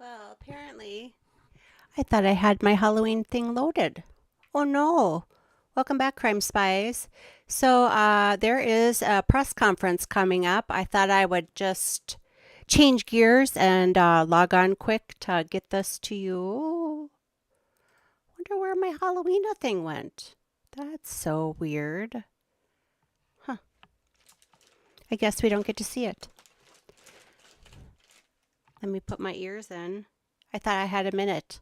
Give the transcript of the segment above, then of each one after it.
Well, apparently, I thought I had my Halloween thing loaded. Oh no. Welcome back, Crime Spies. So, there is a press conference coming up. I thought I would just change gears and log on quick to get this to you. Wonder where my Halloween thing went. That's so weird. Huh. I guess we don't get to see it. Let me put my ears in. I thought I had a minute.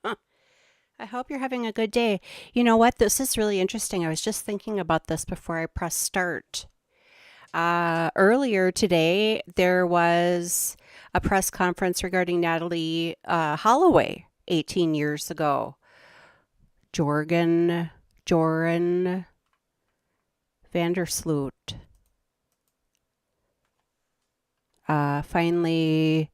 I hope you're having a good day. You know what? This is really interesting. I was just thinking about this before I pressed start. Earlier today, there was a press conference regarding Natalie Holloway 18 years ago. Joran Vandersloot finally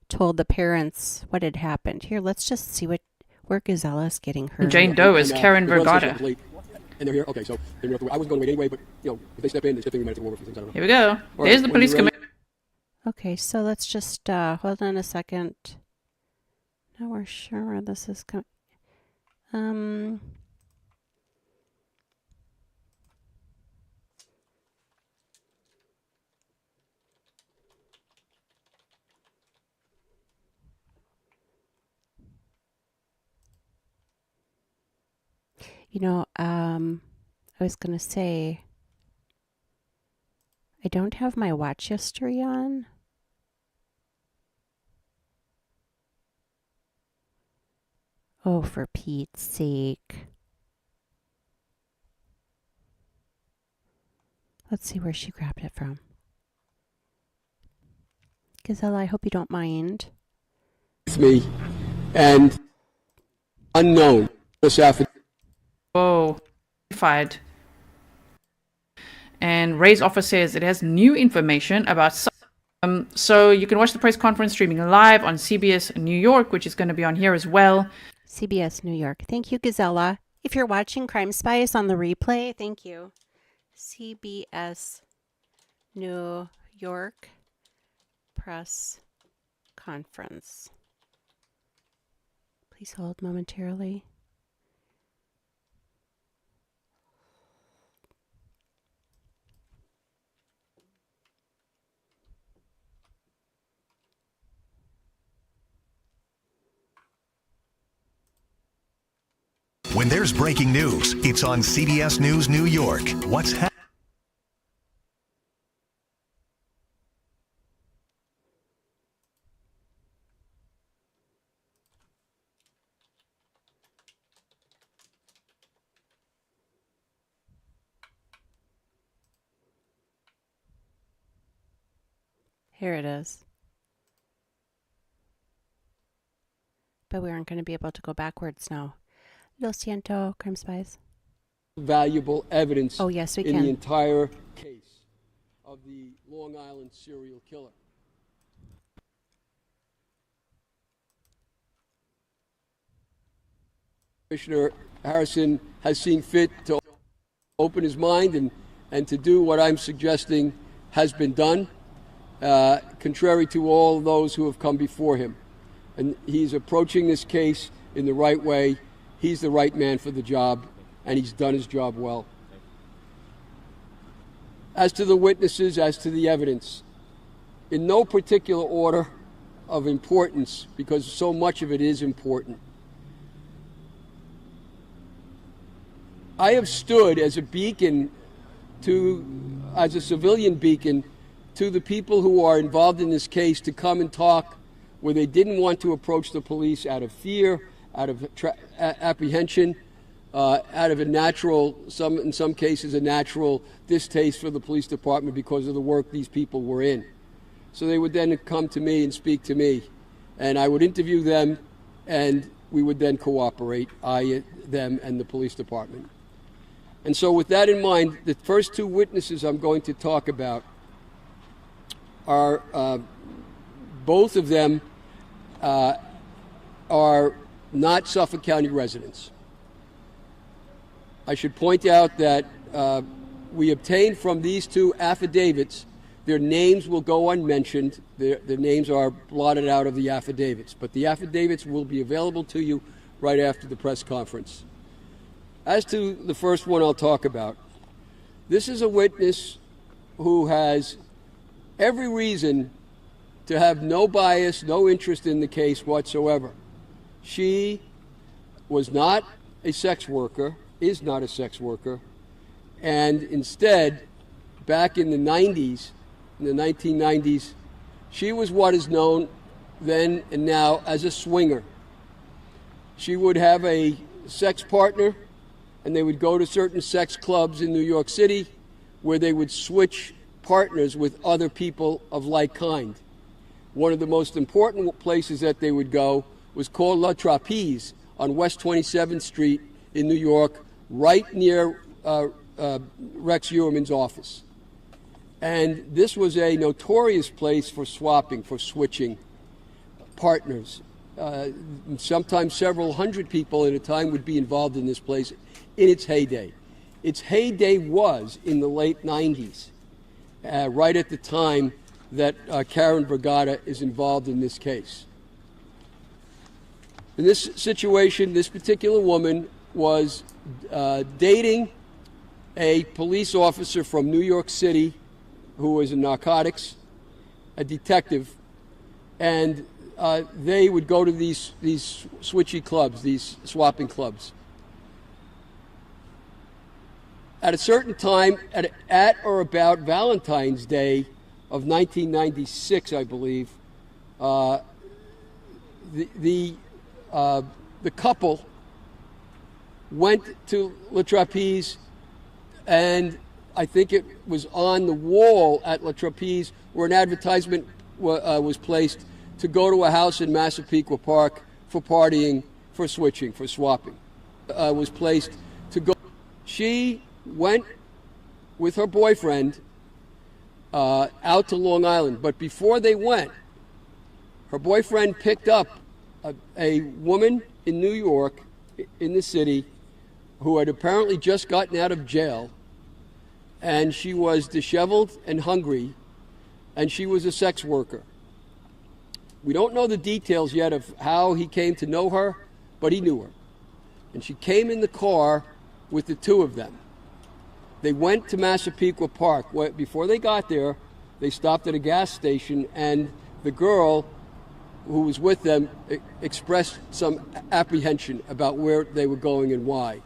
told the parents what had happened. Here, let's just see where Gazella's getting her. Jane Doe is Karen Vergata. And they're here. Okay, so I wasn't going to wait anyway, but if they step in, they step in. We might have to go over a few things. I don't know. Here we go. There's the police commissioner. Okay, so let's just hold on a second. Now we're sure where this is coming. I was going to say, I don't have my watch history on. Oh, for Pete's sake. Let's see where she grabbed it from. Gazella, I hope you don't mind. It's me and unknown. Whoa. Fired. And Ray's office says it has new information about so you can watch the press conference streaming live on CBS New York, which is going to be on here as well. CBS New York. Thank you, Gazella. If you're watching Crime Spies on the replay, thank you. CBS New York press conference. Please hold momentarily. When there's breaking news, it's on CBS News New York. What's happening? Here it is. But we aren't going to be able to go backwards now. Lo siento, Crime Spies. Valuable evidence oh, yes, we in can. the entire case of the Long Island serial killer. Commissioner Harrison has seen fit to open his mind and to do what I'm suggesting has been done, contrary to all those who have come before him. And he's approaching this case in the right way. He's the right man for the job, and he's done his job well. As to the witnesses, as to the evidence, in no particular order of importance, because so much of it is important, I have stood as a beacon as a civilian beacon to the people who are involved in this case to come and talk where they didn't want to approach the police out of fear, out of apprehension, out of in some cases, a natural distaste for the police department because of the work these people were in. So they would then come to me and speak to me, and I would interview them, and we would then cooperate, them and the police department. And so with that in mind, the first two witnesses I'm going to talk about are, both of them are not Suffolk County residents. I should point out that we obtained from these two affidavits Their names will go unmentioned. Their names are blotted out of the affidavits, but the affidavits will be available to you right after the press conference. As to the first one I'll talk about, this is a witness who has every reason to have no bias, no interest in the case whatsoever. She was not a sex worker, is not a sex worker, and instead, back in the 90s, in the 1990s, she was what is known then and now as a swinger. She would have a sex partner, and they would go to certain sex clubs in New York City where they would switch partners with other people of like kind. One of the most important places that they would go was called La Trapeze on West 27th Street in New York, right near Rex Heuermann's office. And this was a notorious place for swapping, for switching partners. Sometimes several hundred people at a time would be involved in this place in its heyday. Its heyday was in the late 90s, right at the time that Karen Vergata is involved in this case. In this situation, this particular woman was dating a police officer from New York City who was in narcotics, a detective, and they would go to these switchy clubs, these swapping clubs. At a certain time, at or about Valentine's Day of 1996, I believe, the couple went to La Trapeze, and I think it was on the wall at La Trapeze where an advertisement was placed to go to a house in Massapequa Park for partying, for switching, for swapping. Was placed to go. She went with her boyfriend out to Long Island, but before they went, her boyfriend picked up a woman in New York, in the city, who had apparently just gotten out of jail, and she was disheveled and hungry, and she was a sex worker. We don't know the details yet of how he came to know her, but he knew her. And she came in the car with the two of them. They went to Massapequa Park. Before they got there, they stopped at a gas station, and the girl who was with them expressed some apprehension about where they were going and why.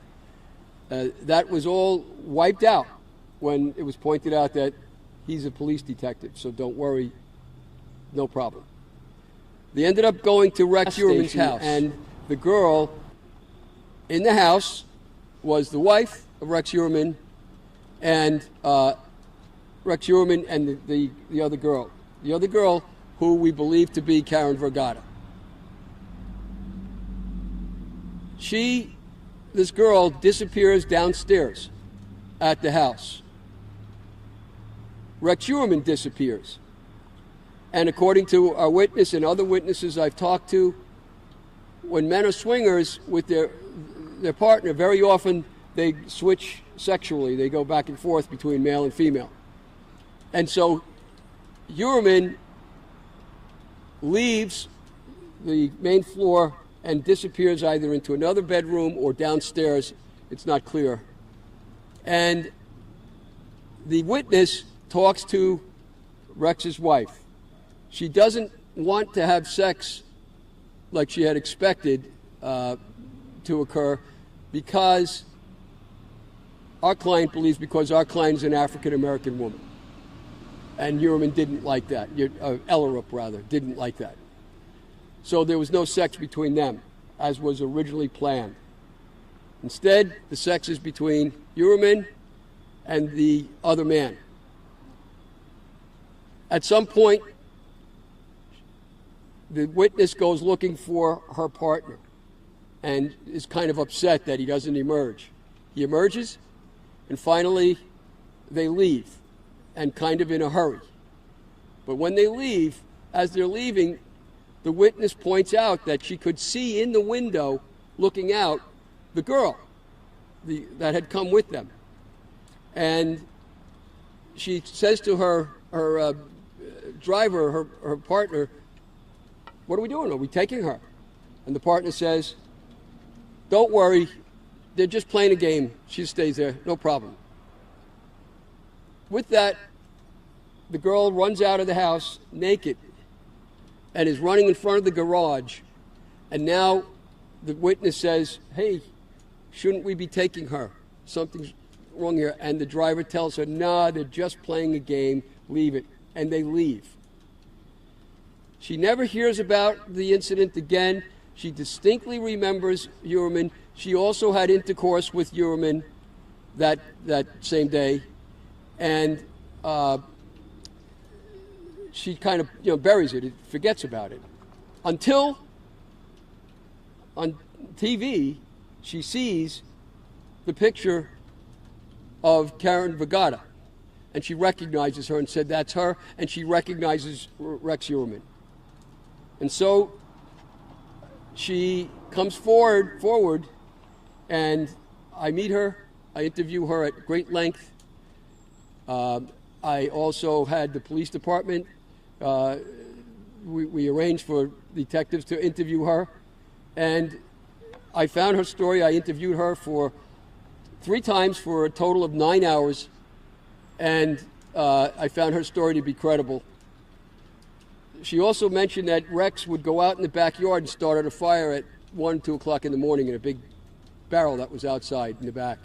That was all wiped out when it was pointed out that he's a police detective, so don't worry, no problem. They ended up going to Rex Heuermann's house, and the girl in the house was the wife of Rex Heuermann, and Rex Heuermann and the other girl. The other girl who we believe to be Karen Vergata. This girl disappears downstairs at the house. Rex Heuermann disappears. And according to our witness and other witnesses I've talked to, when men are swingers with their partner, very often they switch sexually. They go back and forth between male and female. And so Heuermann leaves the main floor and disappears either into another bedroom or downstairs. It's not clear. And the witness talks to Rex's wife. She doesn't want to have sex like she had expected to occur because our client believes because our client is an African-American woman. And Heuermann didn't like that. Ellerup, rather, didn't like that. So there was no sex between them, as was originally planned. Instead, the sex is between Heuermann and the other man. At some point, the witness goes looking for her partner and is kind of upset that he doesn't emerge. He emerges, and finally, they leave, and kind of in a hurry. But when they leave, as they're leaving, the witness points out that she could see in the window, looking out, the girl that had come with them. And she says to her her driver, her partner, what are we doing? Are we taking her? And the partner says, don't worry, they're just playing a game. She stays there, no problem. With that, the girl runs out of the house naked and is running in front of the garage. And now the witness says, hey, shouldn't we be taking her? Something's wrong here. And the driver tells her, nah, they're just playing a game, leave it. And they leave. She never hears about the incident again. She distinctly remembers Heuermann. She also had intercourse with Heuermann that same day. And she kind of buries it, forgets about it. Until on TV, she sees the picture of Karen Vergata. And she recognizes her and said, that's her. And she recognizes Rex Heuermann. And so she comes forward, and I meet her. I interview her at great length. I also had the police department. We arranged for detectives to interview her. And I found her story. I interviewed her for 3 times for a total of 9 hours. And I found her story to be credible. She also mentioned that Rex would go out in the backyard and start a fire at 1, 2 o'clock in the morning in a big barrel that was outside in the back.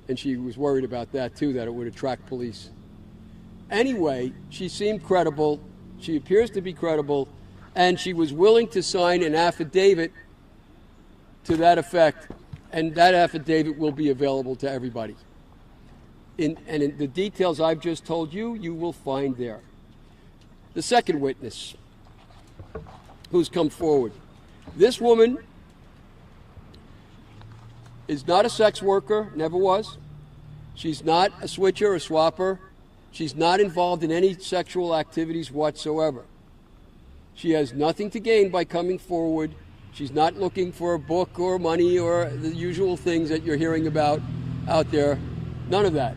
And she was worried about that, too, that it would attract police. Anyway, she seemed credible. She appears to be credible. And she was willing to sign an affidavit to that effect. And that affidavit will be available to everybody. In the details I've just told you, you will find there. The second witness who's come forward. This woman is not a sex worker, never was. She's not a switcher or swapper. She's not involved in any sexual activities whatsoever. She has nothing to gain by coming forward. She's not looking for a book or money or the usual things that you're hearing about out there. None of that.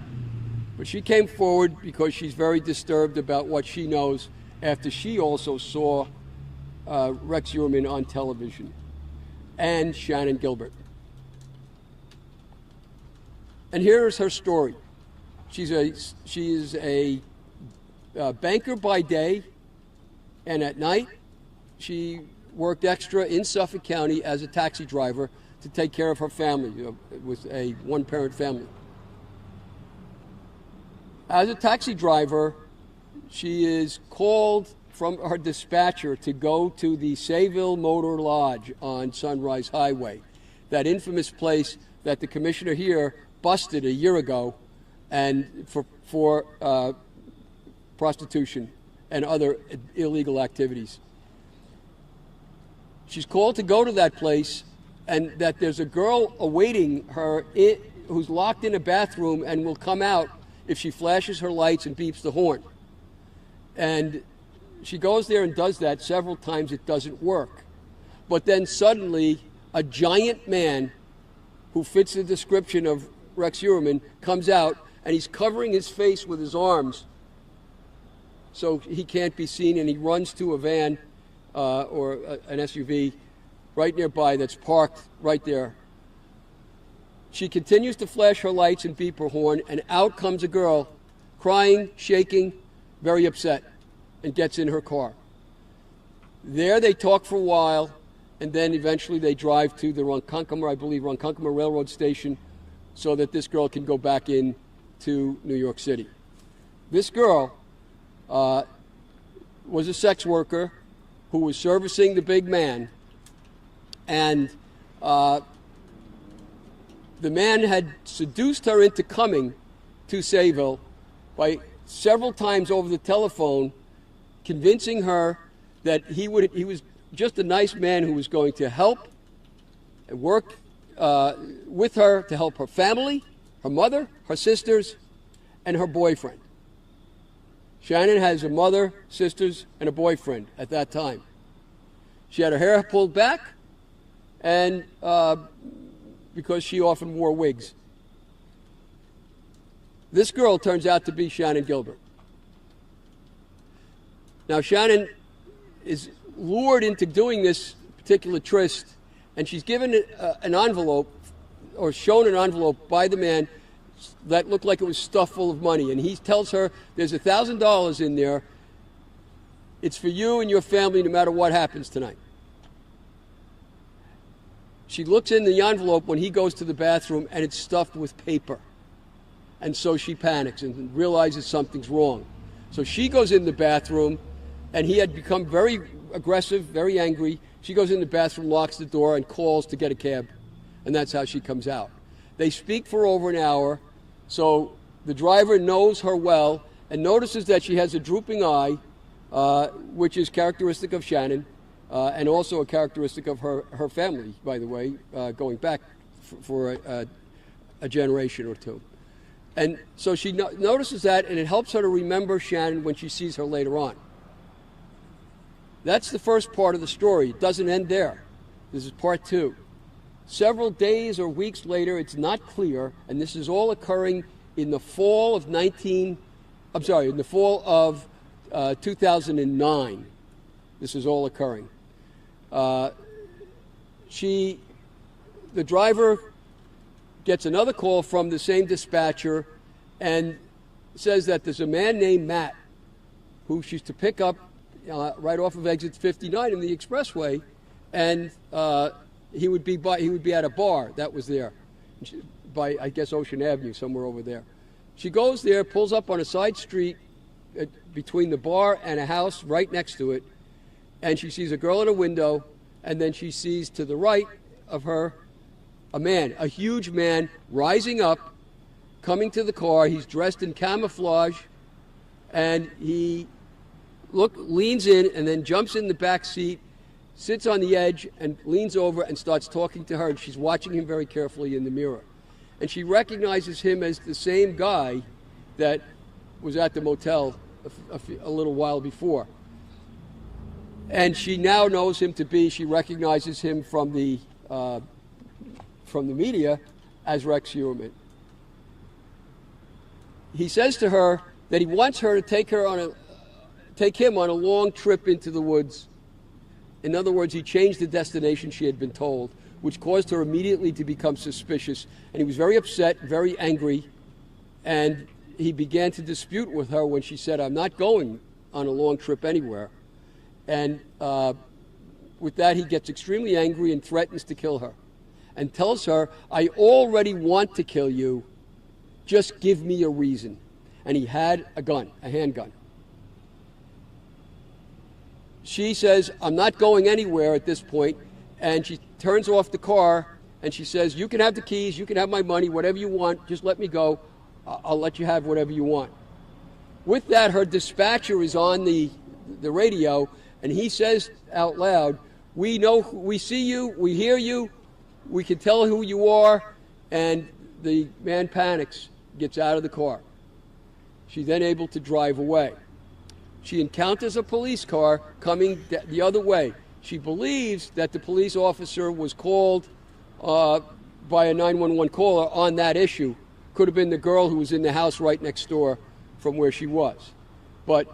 But she came forward because she's very disturbed about what she knows after she also saw Rex Heuermann on television and Shannon Gilbert. And here is her story. She is a banker by day, and at night she worked extra in Suffolk County as a taxi driver to take care of her family. It was a one-parent family. As a taxi driver, she is called from her dispatcher to go to the Sayville Motor Lodge on Sunrise Highway, that infamous place that the commissioner here busted a year ago and for prostitution and other illegal activities. She's called to go to that place, and that there's a girl awaiting her who's locked in a bathroom and will come out if she flashes her lights and beeps the horn. And she goes there and does that several times. It doesn't work. But then suddenly a giant man who fits the description of Rex Heuermann comes out, and he's covering his face with his arms so he can't be seen, and he runs to a van or an SUV right nearby that's parked right there. She continues to flash her lights and beep her horn, and out comes a girl, crying, shaking, very upset, and gets in her car. There they talk for a while, and then eventually they drive to the Ronkonkoma Railroad Station so that this girl can go back in to New York City. This girl was a sex worker who was servicing the big man, and the man had seduced her into coming to Sayville by several times over the telephone, convincing her that he was just a nice man who was going to help and work with her to help her family, her mother, her sisters, and her boyfriend. Shannon has a mother, sisters, and a boyfriend at that time. She had her hair pulled back, and because she often wore wigs. This girl turns out to be Shannon Gilbert. Now, Shannon is lured into doing this particular tryst, and she's given an envelope, or shown an envelope by the man that looked like it was stuffed full of money. And he tells her, there's $1,000 in there. It's for you and your family no matter what happens tonight. She looks in the envelope when he goes to the bathroom, and it's stuffed with paper. And so she panics and realizes something's wrong. So she goes in the bathroom, and he had become very aggressive, very angry. She goes in the bathroom, locks the door, and calls to get a cab. And that's how she comes out. They speak for over an hour. So the driver knows her well and notices that she has a drooping eye, which is characteristic of Shannon, and also a characteristic of her family, by the way, going back for a generation or two. And so she notices that, and it helps her to remember Shannon when she sees her later on. That's the first part of the story. It doesn't end there. This is part two. Several days or weeks later, it's not clear, and this is all occurring in the fall of 2009. This is all occurring. The driver gets another call from the same dispatcher and says that there's a man named Matt who she's to pick up right off of exit 59 in the expressway, and he would be at a bar that was there by, I guess, Ocean Avenue, somewhere over there. She goes there, pulls up on a side street between the bar and a house right next to it, and she sees a girl in a window, and then she sees to the right of her a man, a huge man, rising up, coming to the car. He's dressed in camouflage, and he leans in and then jumps in the back seat, sits on the edge, and leans over and starts talking to her, and she's watching him very carefully in the mirror. And she recognizes him as the same guy that was at the motel a little while before. And she now knows him to be, she recognizes him from the media as Rex Heuermann. He says to her that he wants her to take him on a long trip into the woods. In other words, he changed the destination she had been told, which caused her immediately to become suspicious. And he was very upset, very angry, and he began to dispute with her when she said, I'm not going on a long trip anywhere. And with that, he gets extremely angry and threatens to kill her and tells her, I already want to kill you. Just give me a reason. And he had a gun, a handgun. She says, I'm not going anywhere at this point, and she turns off the car, and she says, you can have the keys, you can have my money, whatever you want, just let me go. I'll let you have whatever you want. With that, her dispatcher is on the radio, and he says out loud, we see you, we hear you, we can tell who you are, and the man panics, gets out of the car. She's then able to drive away. She encounters a police car coming the other way. She believes that the police officer was called by a 911 caller on that issue. Could have been the girl who was in the house right next door from where she was. But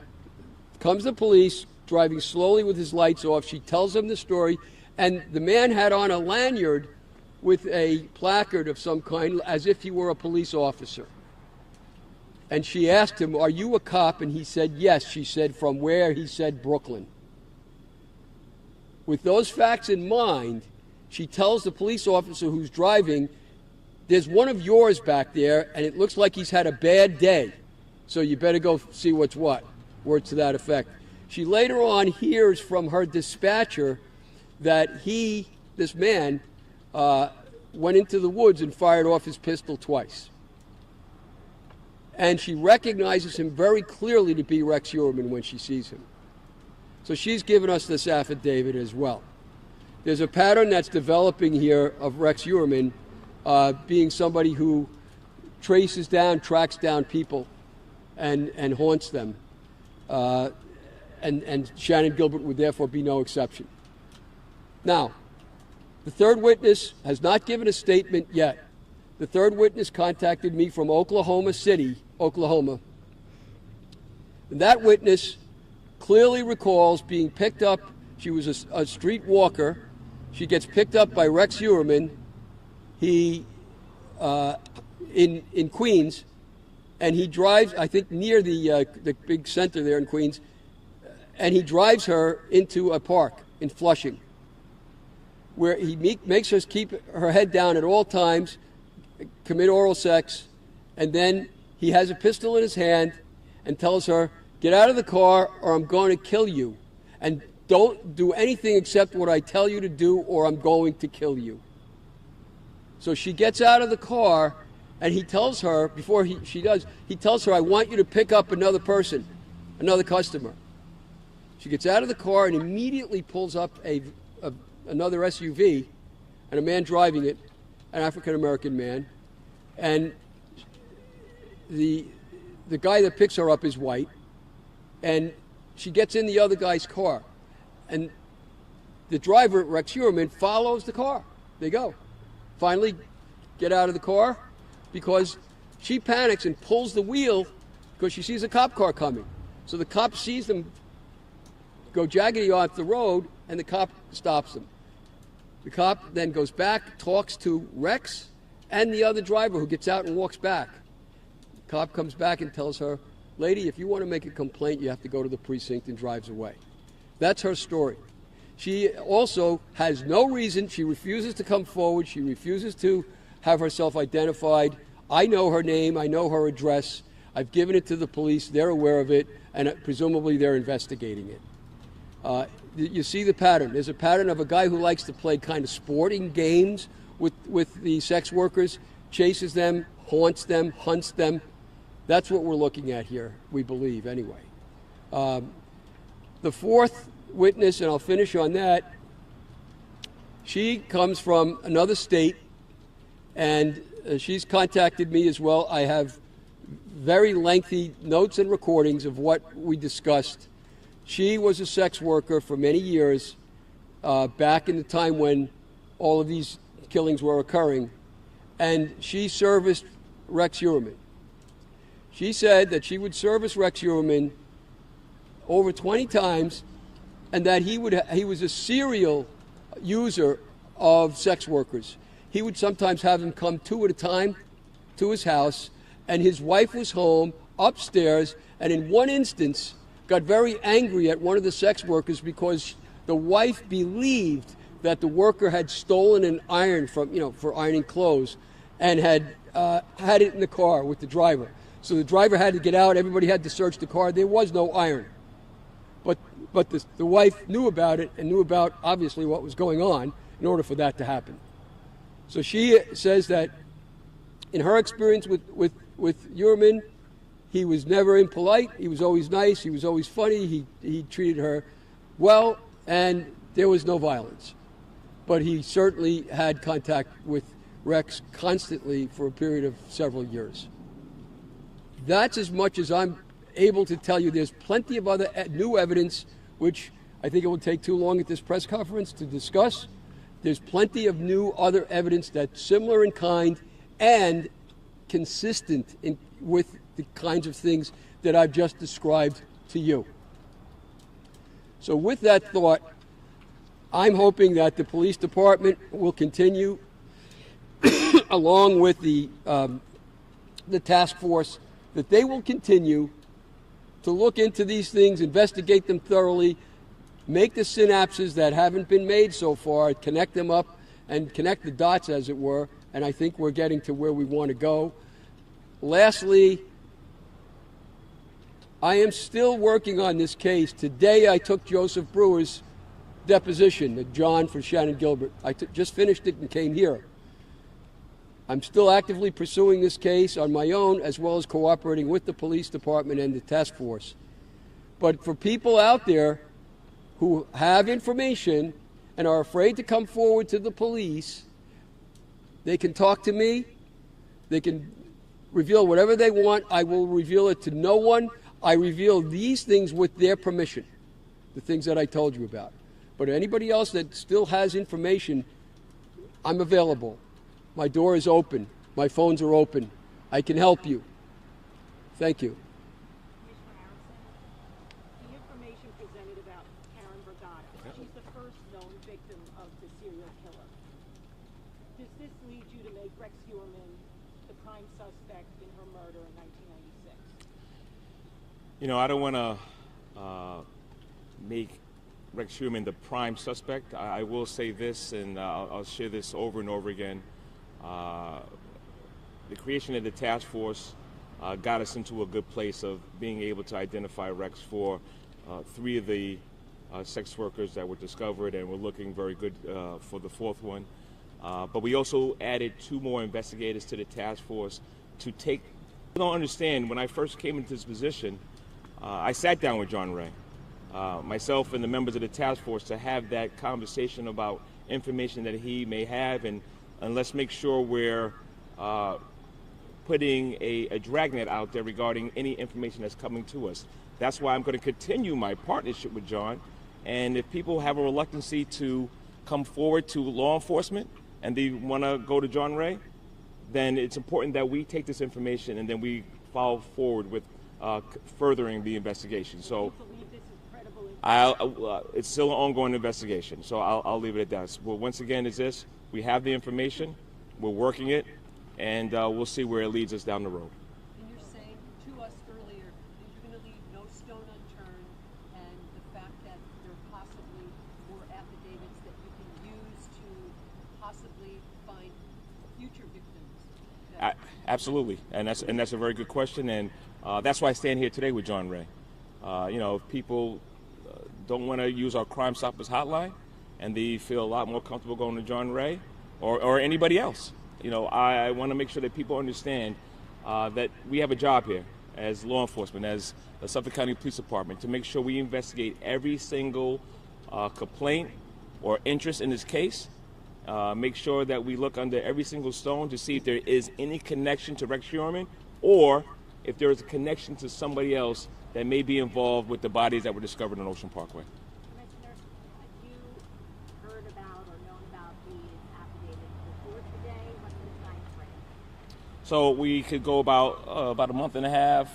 comes the police, driving slowly with his lights off. She tells him the story, and the man had on a lanyard with a placard of some kind, as if he were a police officer. And she asked him, are you a cop? And he said, yes. She said, from where? He said, Brooklyn. With those facts in mind, she tells the police officer who's driving, there's one of yours back there, and it looks like he's had a bad day, so you better go see what's what. Words to that effect. She later on hears from her dispatcher that this man, went into the woods and fired off his pistol twice. And she recognizes him very clearly to be Rex Heuermann when she sees him. So she's given us this affidavit as well. There's a pattern that's developing here of Rex Heuermann being somebody who tracks down people and haunts them. And Shannon Gilbert would therefore be no exception. Now, the third witness has not given a statement yet. The third witness contacted me from Oklahoma City, Oklahoma. And that witness clearly recalls being picked up. She was a street walker. She gets picked up by Rex Heuermann. He in Queens, and he drives, I think, near the big center there in Queens, and he drives her into a park in Flushing, where he makes her keep her head down at all times, commit oral sex, and then he has a pistol in his hand and tells her, "Get out of the car or I'm going to kill you. And don't do anything except what I tell you to do or I'm going to kill you." So she gets out of the car, and he tells her, before she does, he tells her, "I want you to pick up another person, another customer." She gets out of the car and immediately pulls up another SUV, and a man driving it, an African-American man, and the guy that picks her up is white, and she gets in the other guy's car, and the driver, Rex Heuermann, follows the car. They go. Finally get out of the car because she panics and pulls the wheel because she sees a cop car coming. So the cop sees them go jaggedy off the road, and the cop stops them. The cop then goes back, talks to Rex and the other driver, who gets out and walks back. The cop comes back and tells her, "Lady, if you want to make a complaint, you have to go to the precinct," and drives away. That's her story. She also has no reason. She refuses to come forward. She refuses to have herself identified. I know her name. I know her address. I've given it to the police. They're aware of it, and presumably they're investigating it. You see the pattern. There's a pattern of a guy who likes to play kind of sporting games with the sex workers, chases them, haunts them, hunts them. That's what we're looking at here, we believe, anyway. The fourth witness, and I'll finish on that, she comes from another state, and she's contacted me as well. I have very lengthy notes and recordings of what we discussed. She was a sex worker for many years, back in the time when all of these killings were occurring, and she serviced Rex Heuermann. She said that she would service Rex Heuermann over 20 times, and that he was a serial user of sex workers. He would sometimes have them come 2 at a time to his house, and his wife was home upstairs, and in one instance got very angry at one of the sex workers because the wife believed that the worker had stolen an iron for ironing clothes, and had it in the car with the driver. So the driver had to get out. Everybody had to search the car. There was no iron. But the wife knew about it and knew about, obviously, what was going on in order for that to happen. So she says that in her experience with Heuermann, he was never impolite. He was always nice. He was always funny. He treated her well, and there was no violence. But he certainly had contact with Rex constantly for a period of several years. That's as much as I'm able to tell you. There's plenty of other new evidence, which I think it will take too long at this press conference to discuss. There's plenty of new other evidence that's similar in kind and consistent with the kinds of things that I've just described to you. So with that thought, I'm hoping that the police department will continue along with the task force, that they will continue to look into these things, investigate them thoroughly, make the synapses that haven't been made so far, connect them up and connect the dots, as it were, and I think we're getting to where we want to go. Lastly, I am still working on this case. Today I took Joseph Brewer's deposition, John for Shannon Gilbert. I just finished it and came here. I'm still actively pursuing this case on my own, as well as cooperating with the police department and the task force. But for people out there who have information and are afraid to come forward to the police, they can talk to me. They can reveal whatever they want. I will reveal it to no one. I reveal these things with their permission, the things that I told you about. But anybody else that still has information, I'm available. My door is open. My phones are open. I can help you. Thank you. The information first known victim of the serial killer. Does this lead you to make Rex Heuermann the prime suspect in her murder in 1996? You know, I don't want to make Rex Heuermann the prime suspect. I will say this, and I'll share this over and over again. The creation of the task force got us into a good place of being able to identify Rex for 3 of the sex workers that were discovered, and we're looking very good for the 4th one. But we also added 2 more investigators to the task force to take. I don't understand, when I first came into this position, I sat down with John Ray, myself and the members of the task force, to have that conversation about information that he may have, and let's make sure we're putting a dragnet out there regarding any information that's coming to us. That's why I'm going to continue my partnership with John. And if people have a reluctancy to come forward to law enforcement and they want to go to John Ray, then it's important that we take this information and then we follow forward with furthering the investigation. So it's still an ongoing investigation, so I'll leave it at that. Well, once again, is this: we have the information, we're working it, and we'll see where it leads us down the road. And you're saying to us earlier that you're going to leave no stone unturned, and the fact that there possibly were affidavits that you can use to possibly find future victims. Absolutely, and that's a very good question, and that's why I stand here today with John Ray. You know, if people don't want to use our Crime Stoppers hotline, and they feel a lot more comfortable going to John Ray or anybody else, you know, I want to make sure that people understand that we have a job here as law enforcement, as the Suffolk County Police Department, to make sure we investigate every single complaint or interest in this case. Make sure that we look under every single stone to see if there is any connection to Rex Heuermann, or if there is a connection to somebody else that may be involved with the bodies that were discovered on Ocean Parkway. Commissioner, have you heard about or known about these affidavits before today? What's the time frame? So we could go about a month and a half,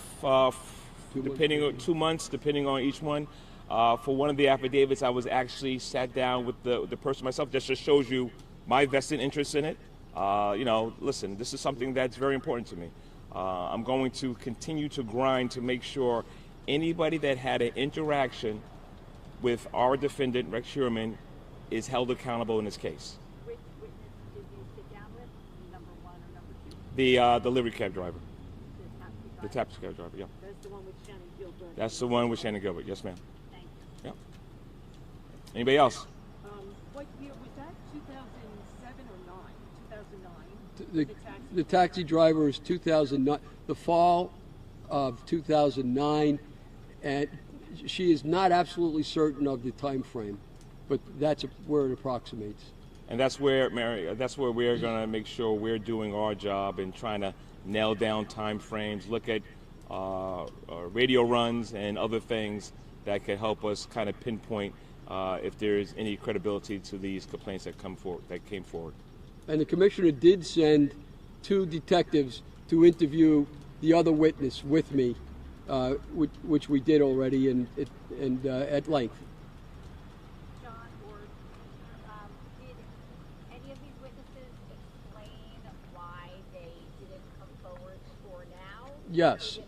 depending on 2 months, depending on each one. For one of the affidavits, I was actually sat down with the person myself. That just shows you my vested interest in it. You know, listen, this is something that's very important to me. I'm going to continue to grind to make sure anybody that had an interaction with our defendant, Rex Heuermann, is held accountable in this case. Which witness did you sit down with? Number 1 or number 2? The delivery cab driver. The taxi driver? The taxi cab driver, yeah. That's the one with Shannon Gilbert. That's the one with Shannon Gilbert, yes ma'am. Thank you. Yeah. Anybody else? What year was that? 2007 or 9? 2009. The taxi driver is 2009, the fall of 2009, and she is not absolutely certain of the time frame, but that's where it approximates. And that's where, Mary, that's where we're going to make sure we're doing our job and trying to nail down time frames, look at radio runs and other things that could help us kind of pinpoint if there is any credibility to these complaints that came forward. And the commissioner did send 2 detectives to interview the other witness with me, which we did already and at length. John, or did any of these witnesses explain why they didn't come forward for now? Yes.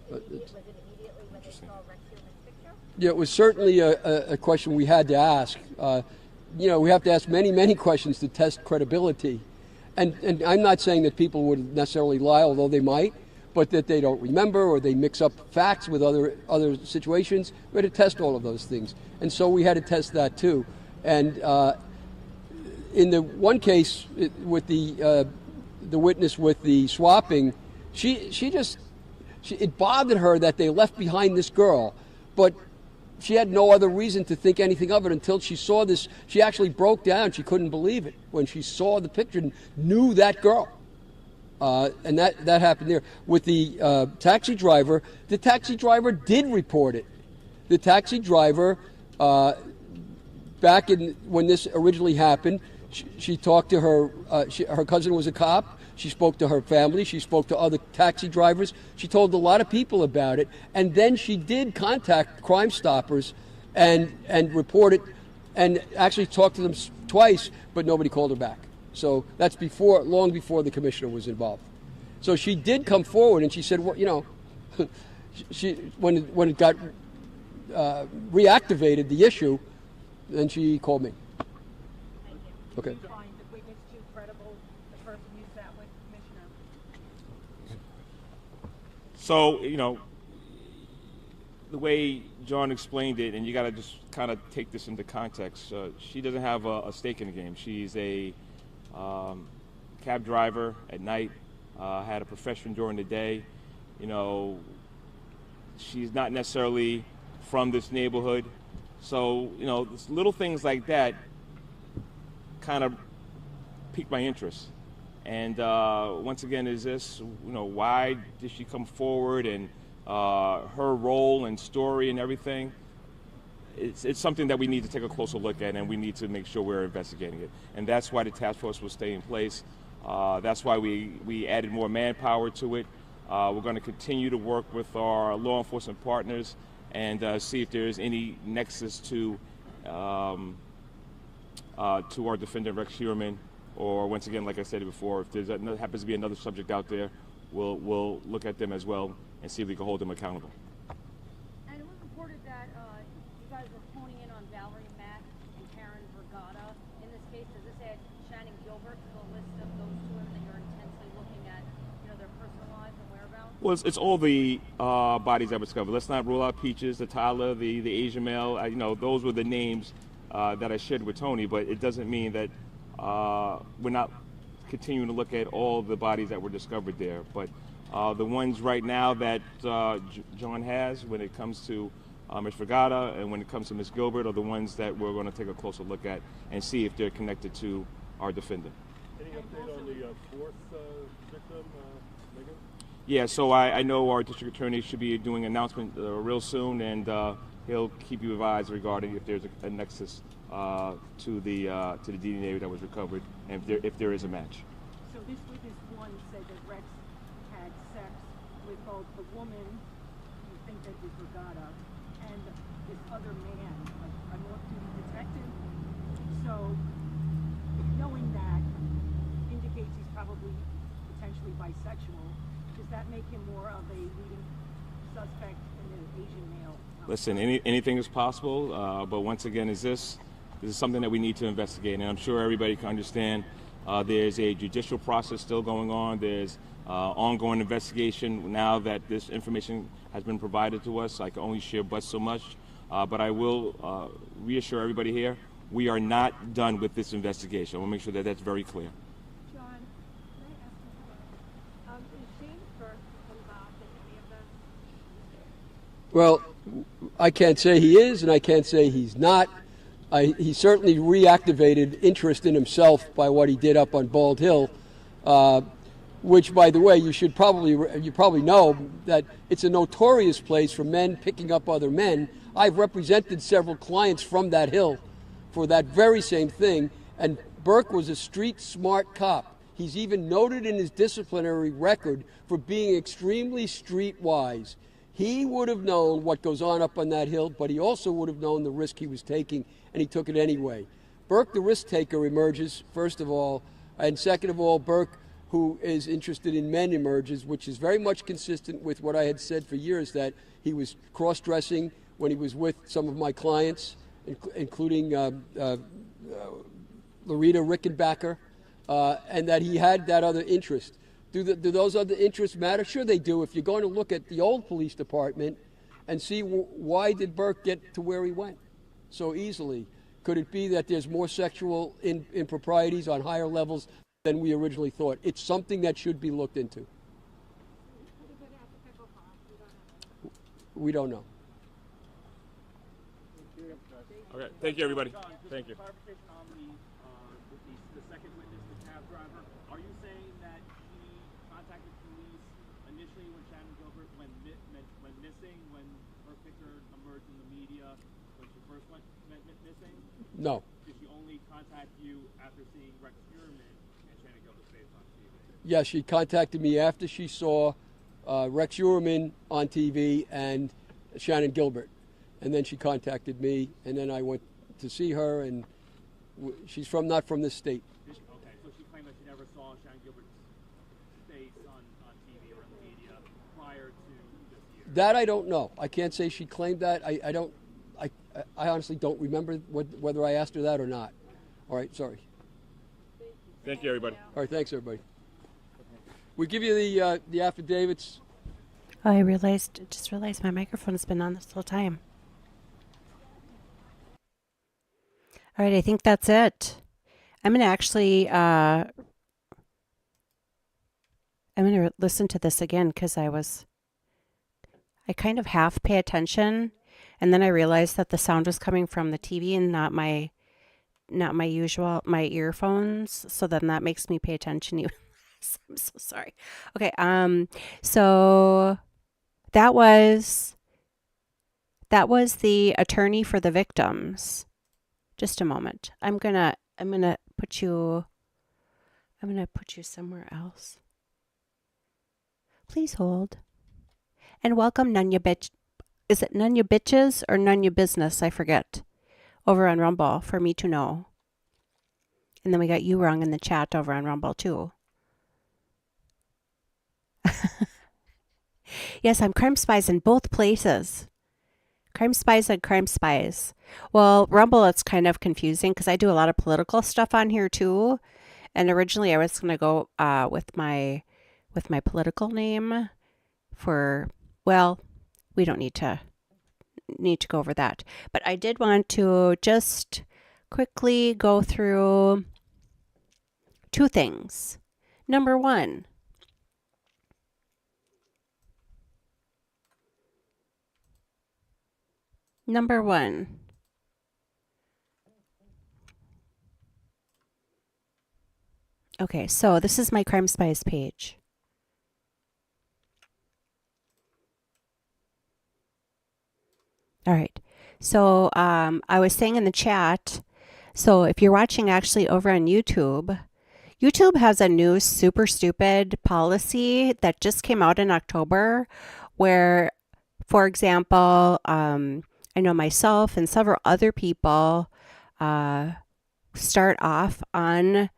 Was it immediately when they saw Rex Heuermann's picture? Yeah, it was certainly a question we had to ask. You know, we have to ask many questions to test credibility. And I'm not saying that people would necessarily lie, although they might, but that they don't remember or they mix up facts with other situations. We had to test all of those things. And so we had to test that too. And in the one case with the witness with the swapping, it bothered her that they left behind this girl, but she had no other reason to think anything of it until she saw this. She actually broke down. She couldn't believe it when she saw the picture and knew that girl. And that happened there. With the taxi driver, the taxi driver did report it. The taxi driver, back when this originally happened, she talked to her, her cousin was a cop. She spoke to her family. She spoke to other taxi drivers. She told a lot of people about it. And then she did contact Crime Stoppers and report it and actually talked to them twice, but nobody called her back. So that's long before the commissioner was involved. So she did come forward, and she said, well, you know, when it got reactivated, the issue, then she called me. Okay. Do you find the witness too credible, the person you sat with, Commissioner? So, you know, the way John explained it, and you got to just kind of take this into context, she doesn't have a stake in the game. She's a cab driver at night, had a profession during the day. You know, she's not necessarily from this neighborhood. So, you know, little things like that kind of piqued my interest. And once again, is this, you know, why did she come forward, and her role and story and everything? It's something that we need to take a closer look at, and we need to make sure we're investigating it. And that's why the task force will stay in place. That's why we added more manpower to it. We're going to continue to work with our law enforcement partners and see if there's any nexus to our defendant, Rex Heuermann, or once again, like I said before, if there happens to be another subject out there, we'll look at them as well and see if we can hold them accountable. And it was reported that you guys were honing in on Valerie Mack and Karen Vergata. In this case, does this add Shannon Gilbert to the list of those two women that you're intensely looking at, you know, their personal lives and whereabouts? Well, it's all the bodies that were discovered. Let's not rule out Peaches, the Tyler, the Asian male. You know, those were the names that I shared with Tony, but it doesn't mean that we're not continuing to look at all the bodies that were discovered there. But the ones right now that John has, when it comes to Ms. Vergata and when it comes to Ms. Gilbert, are the ones that we're going to take a closer look at and see if they're connected to our defendant. Any update on the fourth victim, Megan? Yeah, so I know our district attorney should be doing an announcement real soon, and he'll keep you advised regarding if there's a nexus to the DNA that was recovered, and if there is a match. So this witness one said that Rex had sex with both the woman, you think that is Vergata, and this other man, like an off-duty detective. So knowing that indicates he's probably potentially bisexual. Does that make him more of a leading suspect in an Asian male? Listen, anything is possible, but once again, this is something that we need to investigate, and I'm sure everybody can understand. There's a judicial process still going on. There's ongoing investigation. Now that this information has been provided to us, I can only share but so much. But I will reassure everybody here, we are not done with this investigation. I want to make sure that that's very clear. John, can I ask you something? Is Shane Burke involved in any of this? Well, I can't say he is, and I can't say he's not. He certainly reactivated interest in himself by what he did up on Bald Hill, which, by the way, you probably know that it's a notorious place for men picking up other men. I've represented several clients from that hill for that very same thing, and Burke was a street smart cop. He's even noted in his disciplinary record for being extremely streetwise. He would have known what goes on up on that hill, but he also would have known the risk he was taking, and he took it anyway. Burke, the risk taker, emerges, first of all, and second of all, Burke, who is interested in men, emerges, which is very much consistent with what I had said for years, that he was cross-dressing when he was with some of my clients, including Loretta Rickenbacker, and that he had that other interest. Do those other interests matter? Sure they do. If you're going to look at the old police department and see why did Burke get to where he went so easily? Could it be that there's more sexual improprieties on higher levels than we originally thought? It's something that should be looked into. We don't know. Okay, thank you, everybody. Thank you. Clarification on the second witness, the cab driver. Are you saying that he contacted police initially when Shannon Gilbert went missing, when her picture emerged in the media, when she first went missing? No. Did she only contact you after seeing Rex Heuermann and Shannon Gilbert's face on TV? Yes, she contacted me after she saw Rex Heuermann on TV and Shannon Gilbert. And then she contacted me, and then I went to see her, and she's not from this state. Okay, so she claimed that she never saw Shannon Gilbert's face on TV or in the media prior to this year. That I don't know. I can't say she claimed that. I honestly don't remember whether I asked her that or not. All right, sorry. Thank you, everybody. All right, thanks, everybody. We give you the affidavits. Oh, I just realized my microphone has been on this whole time. All right, I think that's it. I'm going to actually, I'm going to listen to this again because I kind of half pay attention, and then I realized that the sound was coming from the TV and not my earphones. So then that makes me pay attention even less. I'm so sorry. Okay. So that was the attorney for the victims. Just a moment. I'm gonna put you somewhere else. Please hold. And welcome, none your bitch. Is it none your bitches or none your business? I forget. Over on Rumble for me to know. And then we got you wrong in the chat over on Rumble too. Yes, I'm Crime Spies in both places. Crime Spies and Crime Spies. Well, Rumble, it's kind of confusing because I do a lot of political stuff on here too. And originally I was going to go with my political name for, well, we don't need to go over that. But I did want to just quickly go through two things. Number one, okay, so this is my Crime Spies page. All right, so I was saying in the chat, so if you're watching actually over on YouTube, YouTube has a new super stupid policy that just came out in October where, for example, I know myself and several other people start off on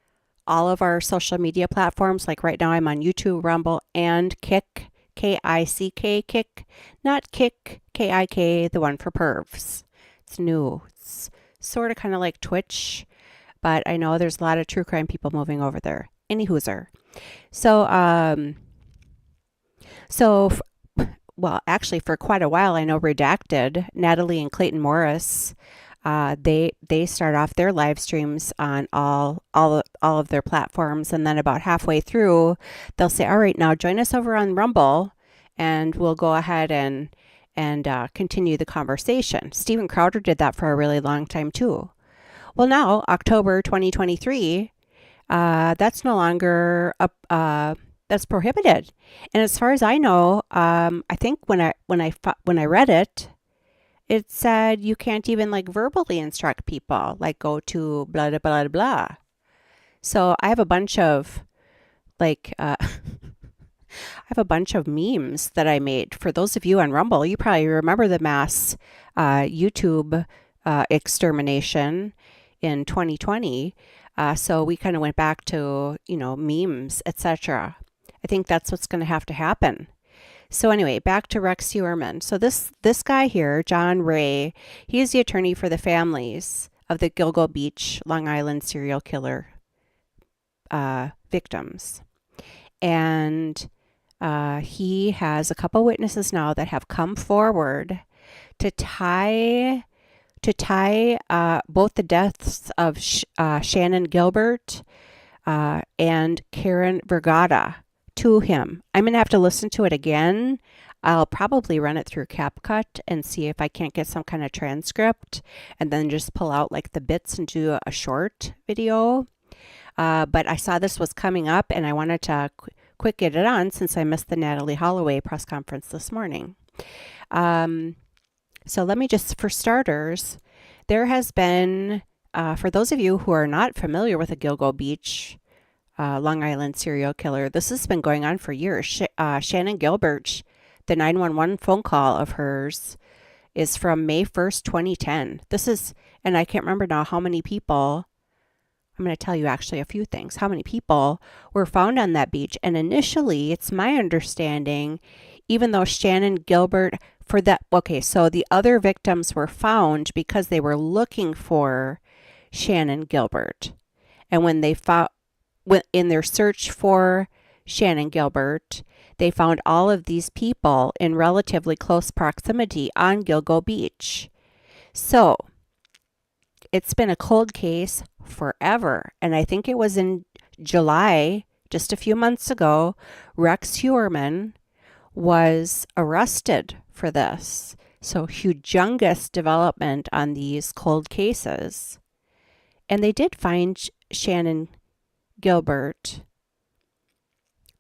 all of our social media platforms. Like right now I'm on YouTube, Rumble, and Kick, K-I-C-K, Kick, not Kick, K-I-K, the one for pervs. It's new. It's sort of kind of like Twitch, but I know there's a lot of true crime people moving over there. Any hooser. Well, actually, for quite a while, I know Redacted, Natalie and Clayton Morris, they start off their live streams on all of their platforms, and then about halfway through, they'll say, "All right, now join us over on Rumble, and we'll go ahead and continue the conversation." Steven Crowder did that for a really long time too. Well, now October 2023, that's no longer that's prohibited. And as far as I know, I think when I read it, it said you can't even like verbally instruct people, like go to blah blah blah blah. So I have a bunch of I have a bunch of memes that I made. For those of you on Rumble, you probably remember the mass YouTube extermination in 2020. So we kind of went back to, memes, etc. I think that's what's going to have to happen. So anyway, back to Rex Heuermann. So this guy here, John Ray, he is the attorney for the families of the Gilgo Beach, Long Island serial killer victims. And he has a couple witnesses now that have come forward to tie both the deaths of Shannon Gilbert and Karen Vergata to him. I'm going to have to listen to it again. I'll probably run it through CapCut and see if I can't get some kind of transcript and then just pull out like the bits and do a short video. But I saw this was coming up and I wanted to quick get it on since I missed the Natalie Holloway press conference this morning. So let me just, for starters, there has been, for those of you who are not familiar with the Gilgo Beach, Long Island serial killer, this has been going on for years. Shannon Gilbert, the 911 phone call of hers is from May 1st, 2010. This is, and I can't remember now how many people, I'm going to tell you actually a few things, how many people were found on that beach. And initially, it's my understanding, even though Shannon Gilbert, for that, okay, so the other victims were found because they were looking for Shannon Gilbert. And when they found, in their search for Shannon Gilbert, they found all of these people in relatively close proximity on Gilgo Beach. So it's been a cold case forever. And I think it was in July, just a few months ago, Rex Heuermann was arrested for this. So humongous development on these cold cases. And they did find Shannon Gilbert.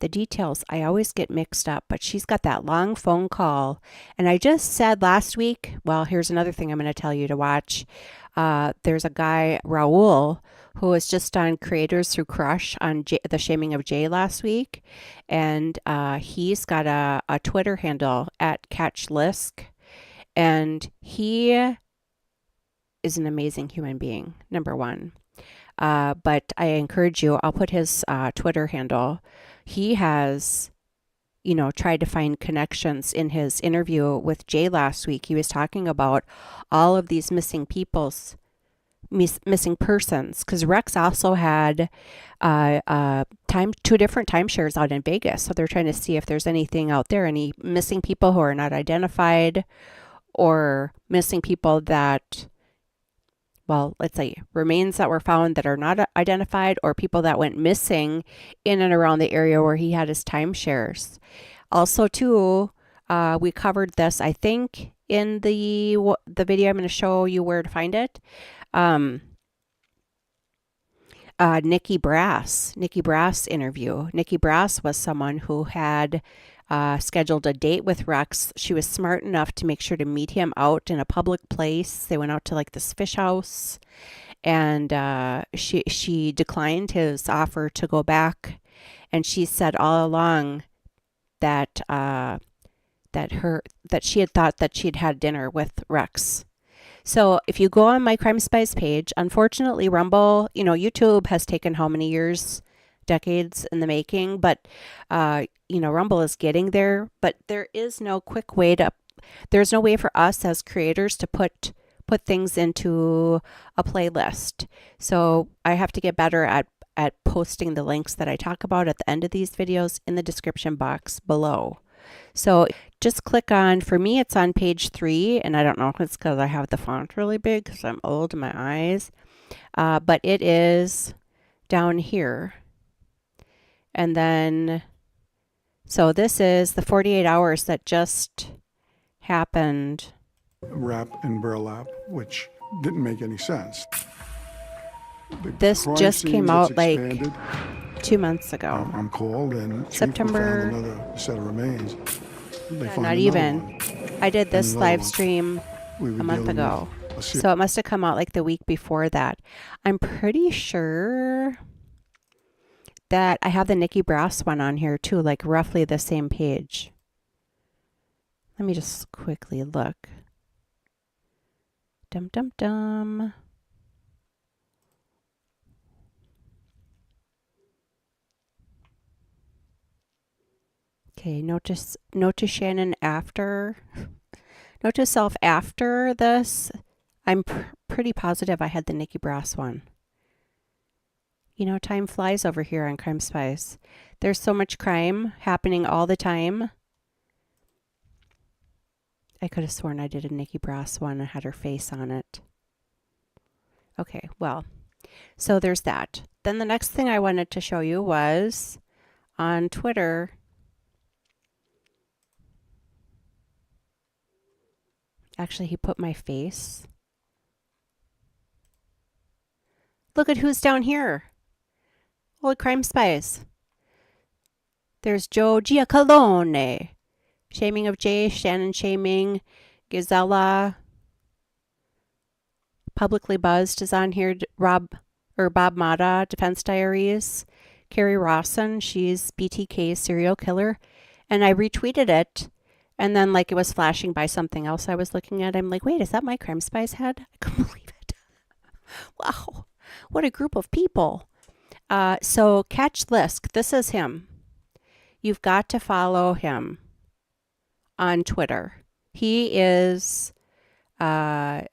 The details, I always get mixed up, but she's got that long phone call. And I just said last week, well, here's another thing I'm going to tell you to watch. There's a guy, Raul, who was just on Creators Through Crush on the Shaming of Jay last week. And he's got a Twitter handle at LISK. And he is an amazing human being, number one. But I encourage you, I'll put his Twitter handle. He has, tried to find connections. In his interview with Jay last week, he was talking about all of these missing persons, because Rex also had two different timeshares out in Vegas. So they're trying to see if there's anything out there, any missing people who are not identified, or missing people that, well, let's say remains that were found that are not identified, or people that went missing in and around the area where he had his timeshares. Also, too, we covered this, I think, in the video. I'm going to show you where to find it. Nikki Brass interview. Nikki Brass was someone who had scheduled a date with Rex. She was smart enough to make sure to meet him out in a public place. They went out to like this fish house, and she declined his offer to go back. And she said all along that she had thought that she had had dinner with Rex. So if you go on my Crime Spies page, unfortunately, Rumble, YouTube has taken how many years? Decades in the making, but Rumble is getting there. But there is no quick way there's no way for us as creators to put things into a playlist. So I have to get better at posting the links that I talk about at the end of these videos in the description box below. So just click on, for me, it's on page 3, and I don't know if it's because I have the font really big because I'm old in my eyes, but it is down here. And then, so this is the 48 hours that just happened. Rap and burlap, which didn't make any sense. This just came out like 2 months ago. I'm called, and September. found another set of remains. Not even. I did this live stream a month ago. So it must have come out like the week before that. I'm pretty sure that I have the Nikki Brass one on here too, like roughly the same page. Let me just quickly look. Dum dum dum. Okay, note to Shannon after. Note to self after this. I'm pretty positive I had the Nikki Brass one. Time flies over here on Crime Spies. There's so much crime happening all the time. I could have sworn I did a Nikki Brass one and had her face on it. Okay, well, so there's that. Then the next thing I wanted to show you was on Twitter. Actually, he put my face. Look at who's down here. Old Crime Spies. There's Joe Giacalone. Shaming of Jay, Shannon Shaming, Gizella. Publicly Buzzed is on here. Bob Mata, Defense Diaries. Carrie Rawson, she's BTK's serial killer. And I retweeted it. And then like it was flashing by something else I was looking at. I'm like, wait, is that my Crime Spies head? I couldn't believe it. Wow. What a group of people. So catch LISK. This is him. You've got to follow him on Twitter. He is the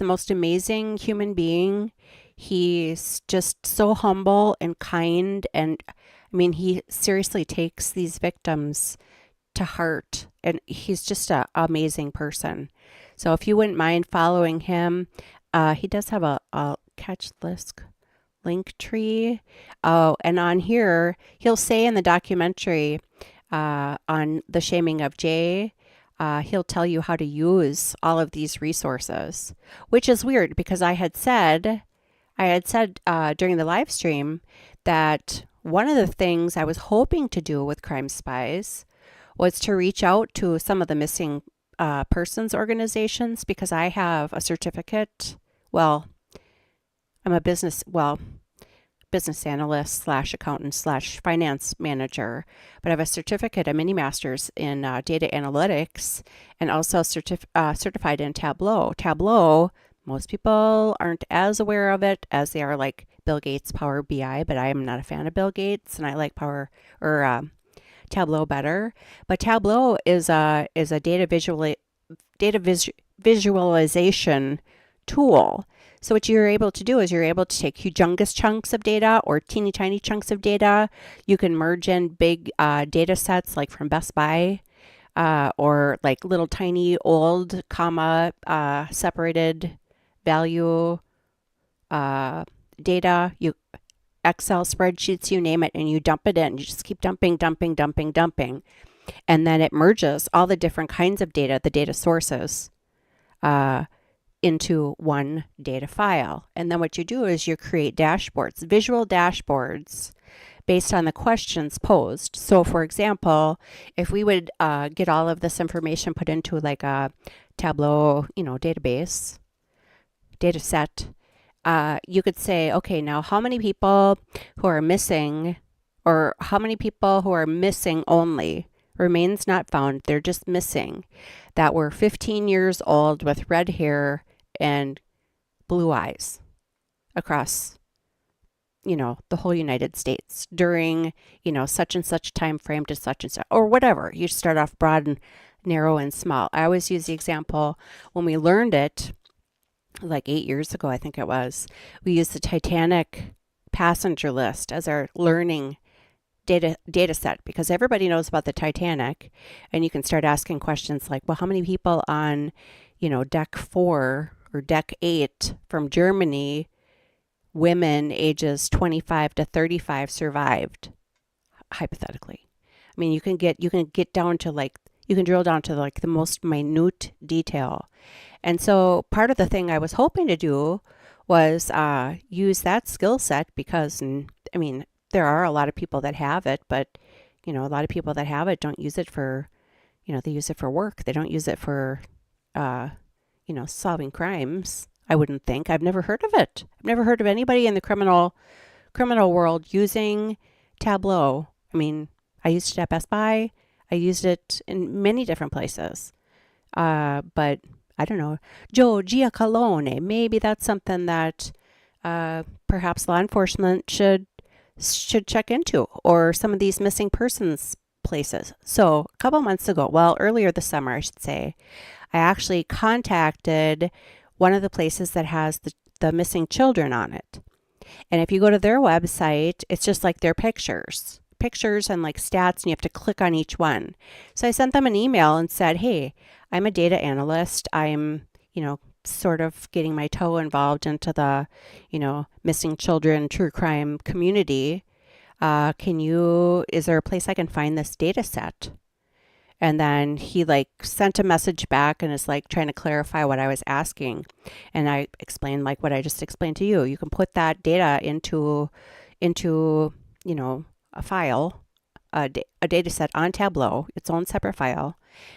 most amazing human being. He's just so humble and kind. And I mean, he seriously takes these victims to heart. And he's just an amazing person. So if you wouldn't mind following him, he does have a catch LISK link tree. Oh, and on here, he'll say in the documentary on the shaming of Jay, he'll tell you how to use all of these resources, which is weird because I had said during the live stream that one of the things I was hoping to do with Crime Spies was to reach out to some of the missing persons organizations because I have a certificate. Well, I'm a business analyst / accountant / finance manager, but I have a certificate, a mini master's in data analytics, and also certified in Tableau. Tableau, most people aren't as aware of it as they are like Bill Gates' Power BI, but I am not a fan of Bill Gates, and I like Tableau better. But Tableau is a visualization tool. So what you're able to do is you're able to take humongous chunks of data or teeny tiny chunks of data. You can merge in big data sets like from Best Buy or like little tiny old comma separated value data. You Excel spreadsheets, you name it, and you dump it in. You just keep dumping. And then it merges all the different kinds of data, the data sources, into one data file. And then what you do is you create dashboards, visual dashboards based on the questions posed. So for example, if we would get all of this information put into like a Tableau, database, data set, you could say, okay, now how many people who are missing or how many people who are missing only, remains not found, they're just missing, that were 15 years old with red hair and blue eyes across, the whole United States during, such and such time frame to such and such, or whatever. You start off broad and narrow and small. I always use the example when we learned it, like 8 years ago, I think it was, we used the Titanic passenger list as our learning data set because everybody knows about the Titanic, and you can start asking questions like, well, how many people on, deck 4 or deck 8 from Germany, women ages 25 to 35 survived, hypothetically. I mean, you can get down to like, you can drill down to like the most minute detail. And so part of the thing I was hoping to do was use that skill set because, I mean, there are a lot of people that have it, but, a lot of people that have it don't use it for, they use it for work. They don't use it for, solving crimes. I wouldn't think. I've never heard of it. I've never heard of anybody in the criminal world using Tableau. I mean, I used it at Best Buy. I used it in many different places. But I don't know. Joe Giacalone, maybe that's something that perhaps law enforcement should check into, or some of these missing persons places. So a couple months ago, earlier this summer, I should say, I actually contacted one of the places that has the missing children on it. And if you go to their website, it's just like their pictures and like stats, and you have to click on each one. So I sent them an email and said, hey, I'm a data analyst. I'm, sort of getting my toe involved into the, missing children true crime community. Is there a place I can find this data set? And then he like sent a message back and is like trying to clarify what I was asking. And I explained like what I just explained to you. You can put that data into a file, a data set on Tableau, its own separate file.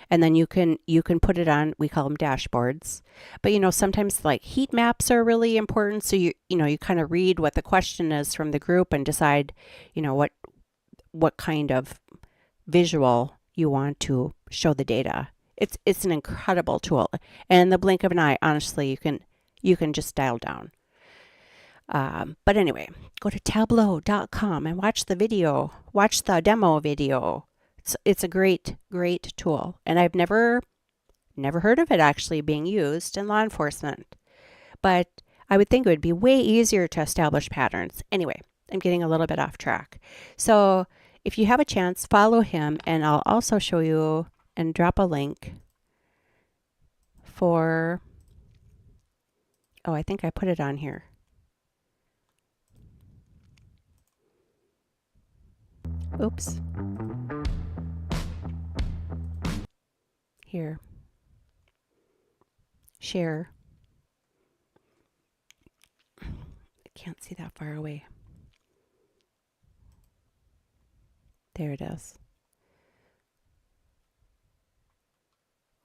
And then you can put it on, we call them dashboards. But, sometimes like heat maps are really important. So you kind of read what the question is from the group and decide, what kind of visual you want to show the data. It's an incredible tool. And in the blink of an eye, honestly, you can just dial down. But anyway, go to tableau.com and watch the video. Watch the demo video. It's a great tool. And I've never heard of it actually being used in law enforcement. But I would think it would be way easier to establish patterns. Anyway, I'm getting a little bit off track. So if you have a chance, follow him, and I'll also show you and drop a link for, oh, I think I put it on here. Oops. Here. Share. I can't see that far away. There it is.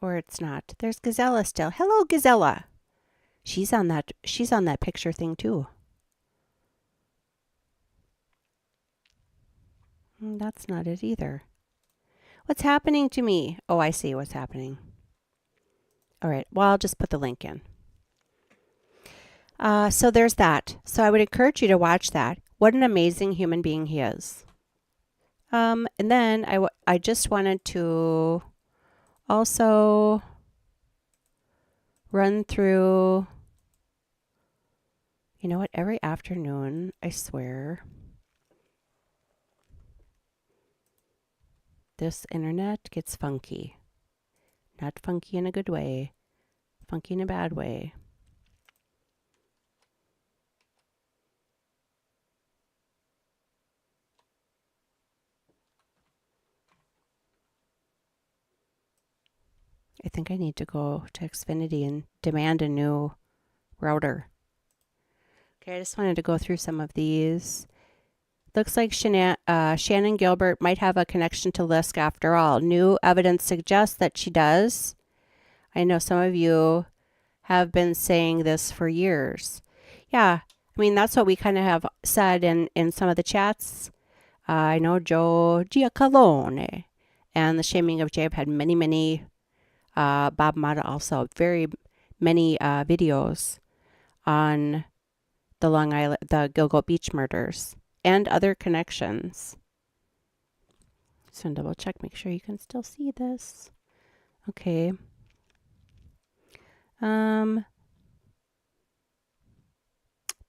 Or it's not. There's Gazella still. Hello, Gazella. She's on that picture thing too. That's not it either. What's happening to me? Oh, I see what's happening. All right. Well, I'll just put the link in. So there's that. So I would encourage you to watch that. What an amazing human being he is. And then I just wanted to also run through, you know what, every afternoon, I swear, this internet gets funky. Not funky in a good way, funky in a bad way. I think I need to go to Xfinity and demand a new router. Okay, I just wanted to go through some of these. Looks like Shannon Gilbert might have a connection to LISK after all. New evidence suggests that she does. I know some of you have been saying this for years. Yeah, I mean, that's what we kind of have said in some of the chats. I know Joe Giacalone and the Shaming of Jay have had many Bob Mata also, very many videos on the Long Island, the Gilgo Beach murders and other connections. Just want to double check, make sure you can still see this. Okay. The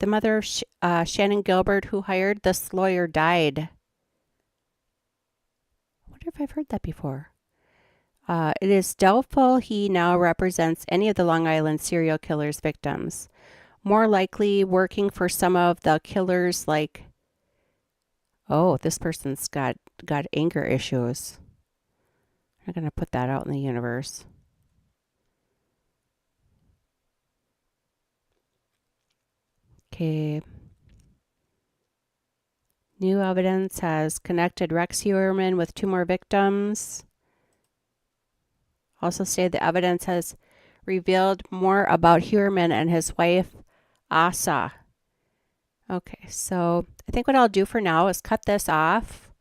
mother of Shannon Gilbert, who hired this lawyer, died. I wonder if I've heard that before. It is doubtful he now represents any of the Long Island serial killer's victims. More likely working for some of the killers like, oh, this person's got anger issues. I'm going to put that out in the universe. Okay. New evidence has connected Rex Heuermann with 2 more victims. Also stated the evidence has revealed more about Heuermann and his wife, Asa. Okay, so I think what I'll do for now is cut this off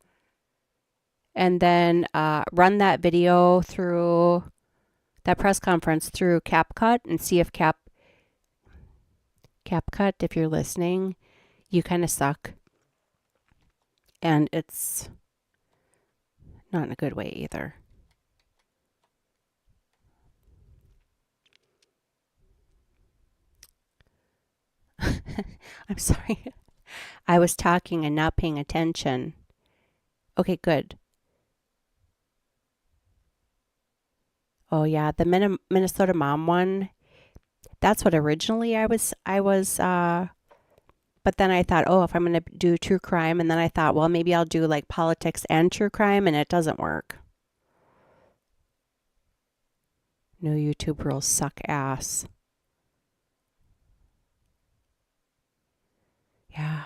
and then run that video through that press conference through CapCut and see if CapCut, if you're listening, you kind of suck. And it's not in a good way either. I'm sorry. I was talking and not paying attention. Okay, good. Oh yeah, the Minnesota mom one. That's what originally I was but then I thought, oh, if I'm going to do true crime, and then I thought, well, maybe I'll do like politics and true crime, and it doesn't work. No, YouTube rules suck ass. Yeah.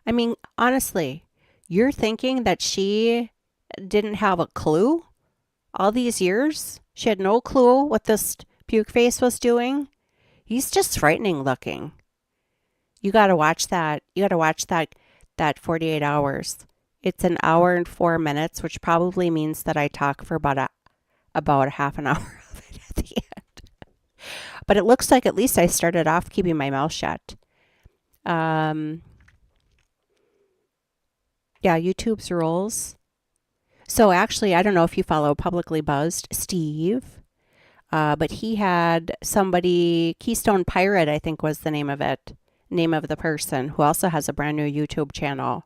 I mean, honestly, you're thinking that she didn't have a clue all these years? She had no clue what this puke face was doing? He's just frightening looking. You got to watch that. You got to watch that 48 hours. It's an hour and 4 minutes, which probably means that I talk for about half an hour of it at the end. But it looks like at least I started off keeping my mouth shut. Yeah, YouTube's rules. So actually, I don't know if you follow Publicly Buzzed Steve, but he had somebody, Keystone Pirate, I think was the name of the person, who also has a brand new YouTube channel,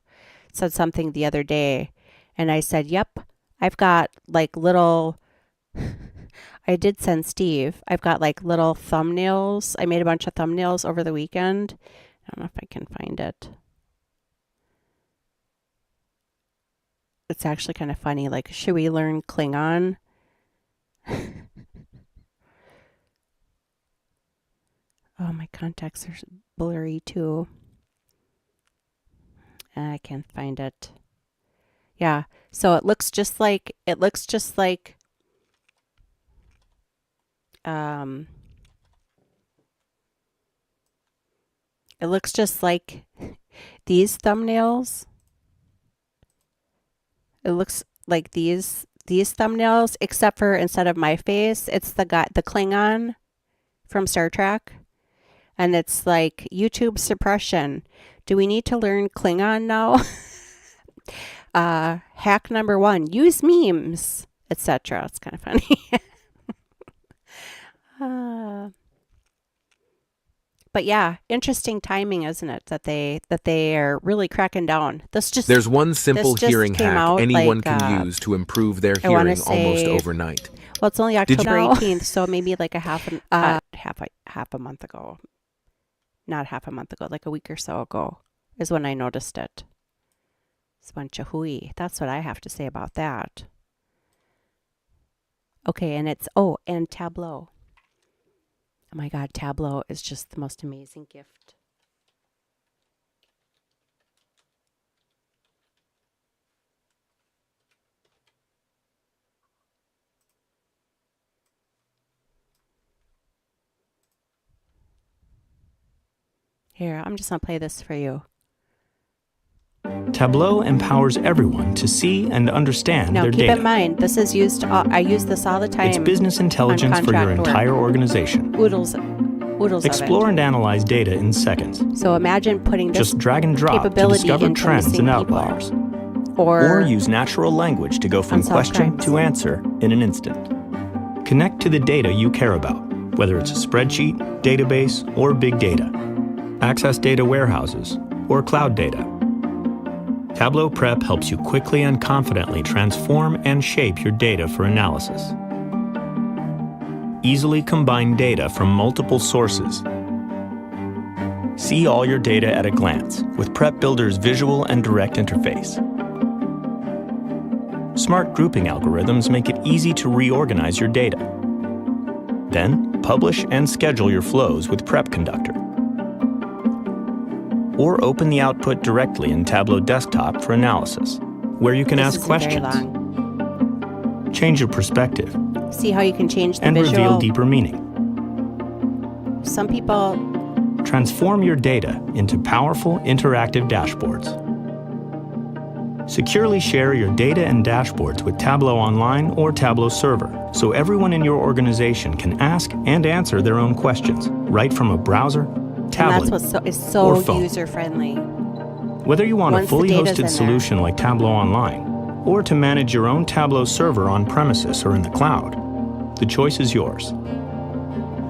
said something the other day. And I said, yep, I've got like little, I did send Steve, I've got like little thumbnails. I made a bunch of thumbnails over the weekend. I don't know if I can find it. It's actually kind of funny. Like, should we learn Klingon? Oh, my contacts are blurry too. I can't find it. Yeah, so it looks just like these thumbnails. It looks like these thumbnails, except for instead of my face, it's the Klingon from Star Trek. And it's like YouTube suppression. Do we need to learn Klingon now? Hack number 1, use memes, etc. It's kind of funny. But yeah, interesting timing, isn't it? That they are really cracking down. There's one simple hearing hack anyone can use to improve their hearing almost overnight. Well, it's only October 18th, so maybe like half a month ago. Not half a month ago, like a week or so ago is when I noticed it. It's a bunch of hooey. That's what I have to say about that. Okay, and and Tableau. Oh my God, Tableau is just the most amazing gift. Here, I'm just going to play this for you. Tableau empowers everyone to see and understand their data. Now, keep in mind, this is used, I use this all the time. It's business intelligence for your entire organization. Oodles Explore and analyze data in seconds. So imagine putting this Just drag and drop to discover trends and outliers. Or use natural language to go from question to answer in an instant. Connect to the data you care about, whether it's a spreadsheet, database, or big data. Access data warehouses or cloud data. Tableau Prep helps you quickly and confidently transform and shape your data for analysis. Easily combine data from multiple sources. See all your data at a glance with Prep Builder's visual and direct interface. Smart grouping algorithms make it easy to reorganize your data. Then, publish and schedule your flows with Prep Conductor. Or open the output directly in Tableau Desktop for analysis, where you can ask questions, change your perspective, see how you can change the and visual. Reveal deeper meaning. Some people transform your data into powerful interactive dashboards. Securely share your data and dashboards with Tableau Online or Tableau Server, so everyone in your organization can ask and answer their own questions right from a browser, tablet, and that's what is so or phone. User-friendly. Whether you want a fully hosted solution like Tableau Online or to manage your own Tableau server on premises or in the cloud, the choice is yours.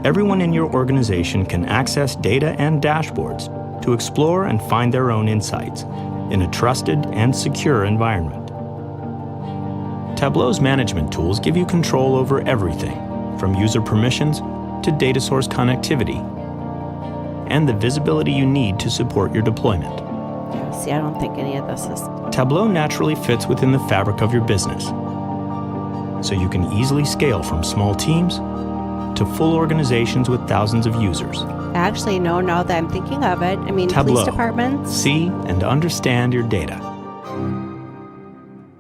Everyone in your organization can access data and dashboards to explore and find their own insights in a trusted and secure environment. Tableau's management tools give you control over everything, from user permissions to data source connectivity, and the visibility you need to support your deployment. See, I don't think any of this is... Tableau naturally fits within the fabric of your business, so you can easily scale from small teams to full organizations with thousands of users. Actually, no, now that I'm thinking of it, I mean, Tableau. Police departments... See and understand your data. Oh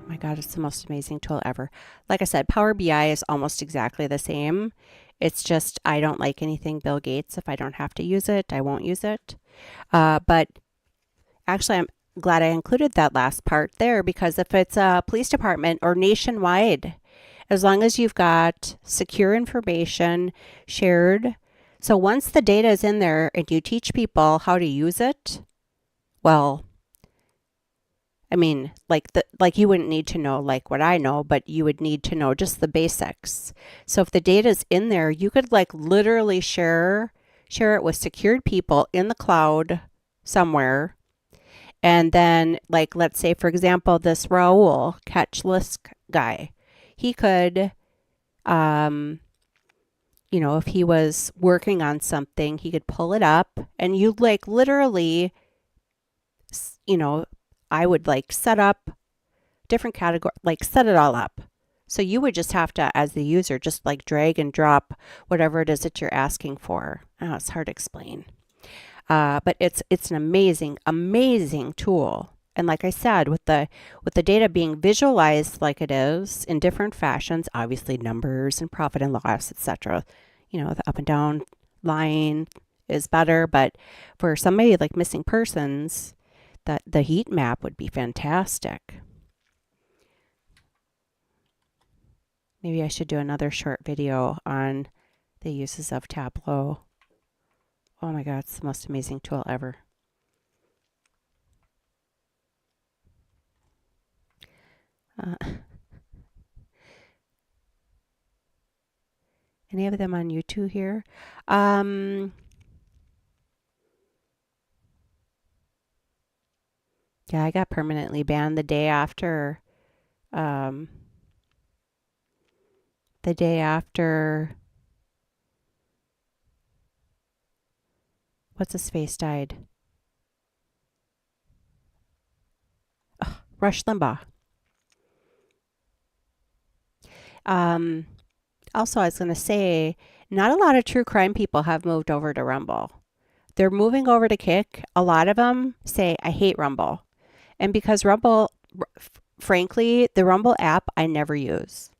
my God, it's the most amazing tool ever. Like I said, Power BI is almost exactly the same. It's just I don't like anything Bill Gates. If I don't have to use it, I won't use it. But actually, glad I included that last part there, because if it's a police department or nationwide, as long as you've got secure information shared. So once the data is in there and you teach people how to use it, well, I mean, like you wouldn't need to know like what I know, but you would need to know just the basics. So if the data is in there, you could like literally share it with secured people in the cloud somewhere. And then, like, let's say, for example, this Raul catch LISK guy, he could, you know, if he was working on something, he could pull it up and you like literally, you know, I would like set up different category, like set it all up. So you would just have to, as the user, just like drag and drop whatever it is that you're asking for. Oh, it's hard to explain. But it's an amazing tool. And like I said, with the data being visualized like it is in different fashions, obviously numbers and profit and loss, etc. You know, the up and down line is better, but for somebody like missing persons, the heat map would be fantastic. Maybe I should do another short video on the uses of Tableau. Oh my God, it's the most amazing tool ever. Any of them on YouTube here? Yeah, I got permanently banned the day after, what's his face died? Oh, Rush Limbaugh. Also, I was going to say, not a lot of true crime people have moved over to Rumble. They're moving over to Kick. A lot of them say, I hate Rumble. And because Rumble, frankly, the Rumble app I never use.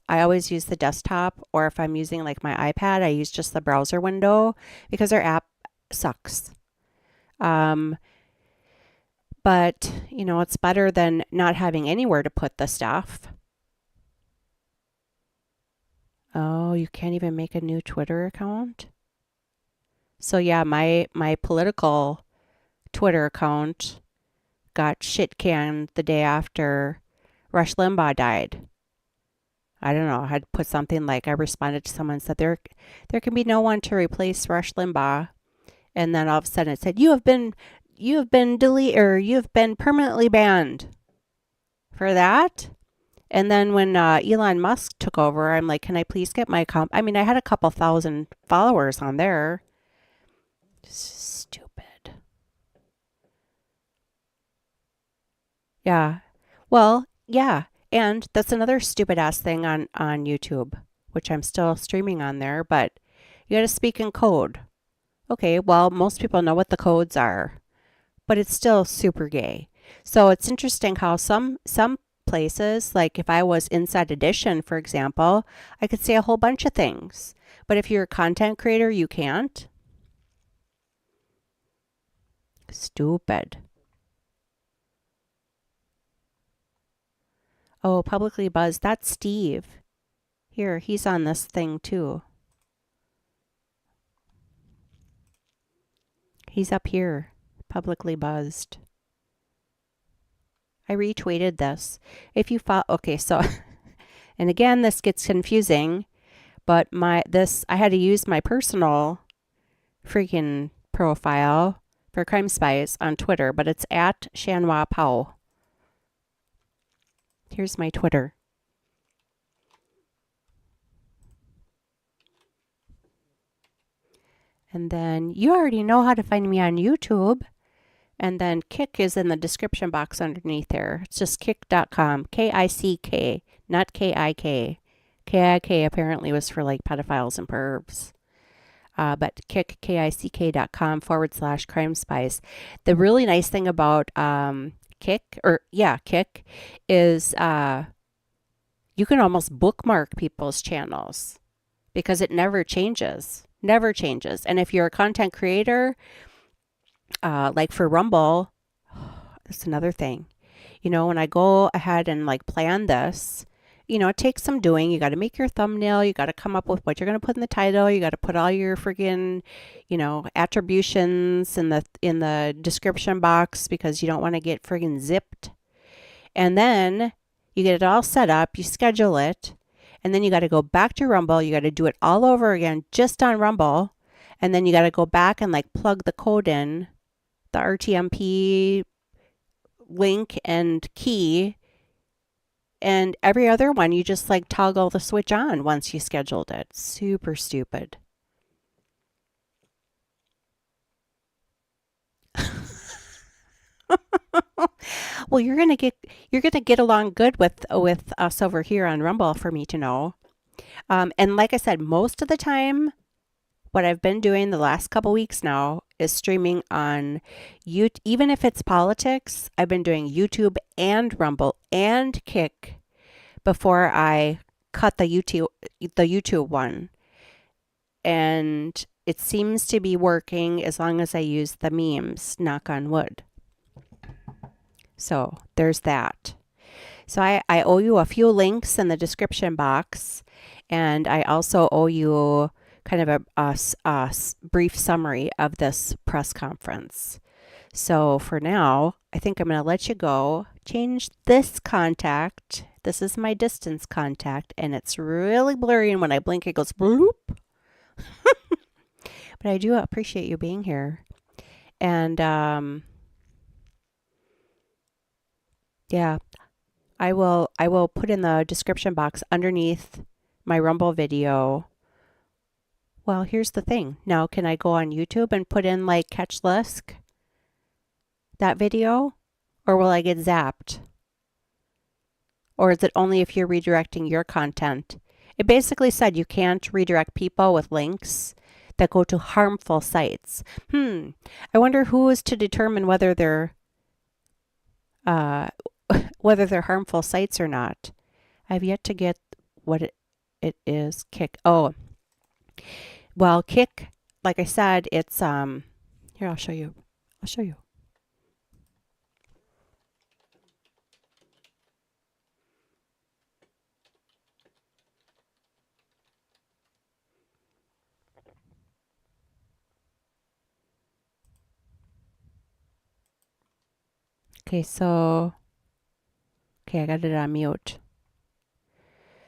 I always use the desktop, or if I'm using like my iPad, I use just the browser window because their app sucks. But, you know, it's better than not having anywhere to put the stuff. Oh, you can't even make a new Twitter account? So yeah, my political Twitter account got shit canned the day after Rush Limbaugh died. I don't know, I had put something like, I responded to someone and said, there can be no one to replace Rush Limbaugh. And then all of a sudden it said, you have been deleted, or you have been permanently banned for that. And then when Elon Musk took over, I'm like, can I please get my account? I mean, I had a couple thousand followers on there. Stupid. Yeah. Well, yeah. And that's another stupid ass thing on YouTube, which I'm still streaming on there, but you got to speak in code. Okay, well, most people know what the codes are, but it's still super gay. So it's interesting how some places, like if I was Inside Edition, for example, I could say a whole bunch of things. But if you're a content creator, you can't. Stupid. Oh, publicly buzzed. That's Steve. Here, he's on this thing too. He's up here, publicly buzzed. I retweeted this. If you follow, okay, so, and again, this gets confusing, but I had to use my personal freaking profile for Crime Spies on Twitter, but it's at Shanwa Pao. Here's my Twitter. And then you already know how to find me on YouTube. And then Kick is in the description box underneath there. It's just kick.com, K-I-C-K, not K-I-K. K-I-K apparently was for like pedophiles and pervs. But Kick, Kick.com/Crime Spies. The really nice thing about Kick is you can almost bookmark people's channels because it never changes. Never changes. And if you're a content creator, like for Rumble, That's another thing. You know, when I go ahead and like plan this, you know, it takes some doing. You got to make your thumbnail. You got to come up with what you're going to put in the title. You got to put all your friggin', you know, attributions in the description box because you don't want to get friggin' zipped. And then you get it all set up. You schedule it. And then you got to go back to Rumble. You got to do it all over again just on Rumble. And then you got to go back and like plug the code in, the RTMP link and key. And every other one, you just like toggle the switch on once you scheduled it. Super stupid. Well, you're gonna get along good with us over here on Rumble for me to know. And like I said, most of the time, what I've been doing the last couple weeks now is streaming on YouTube. Even if it's politics, I've been doing YouTube and Rumble and Kick before I cut the YouTube one. And it seems to be working as long as I use the memes, knock on wood. So there's that. So I owe you a few links in the description box, and I also owe you kind of a brief summary of this press conference. So for now, I think I'm going to let you go. Change this contact. This is my distance contact, and it's really blurry, and when I blink, it goes bloop. But I do appreciate you being here. And yeah, I will put in the description box underneath my Rumble video. Well, here's the thing. Now, can I go on YouTube and put in like Catch LISK, that video, or will I get zapped? Or is it only if you're redirecting your content? It basically said you can't redirect people with links that go to harmful sites. I wonder who is to determine whether they're harmful sites or not. I've yet to get what it is. Kick. Oh, well, Kick, like I said, it's here, I'll show you. Okay, I got it on mute.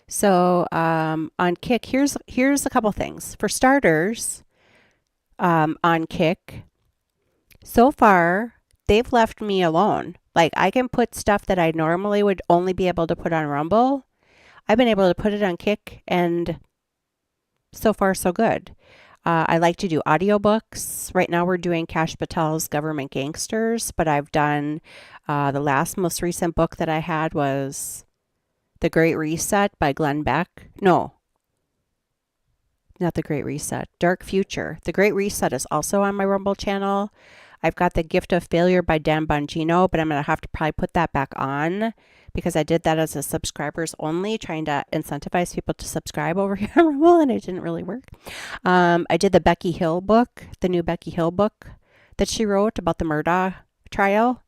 So on Kick, here's a couple things. For starters, on Kick, so far, they've left me alone. Like, I can put stuff that I normally would only be able to put on Rumble. I've been able to put it on Kick, and so far, so good. I like to do audiobooks. Right now, we're doing Kash Patel's Government Gangsters, but I've done the most recent book that I had was The Great Reset by Glenn Beck. No, not The Great Reset. Dark Future. The Great Reset is also on my Rumble channel. I've got The Gift of Failure by Dan Bongino, but I'm going to have to probably put that back on because I did that as a subscribers only, trying to incentivize people to subscribe over here on Rumble, and it didn't really work. I did the Becky Hill book, the new Becky Hill book that she wrote about the Murdaugh trial.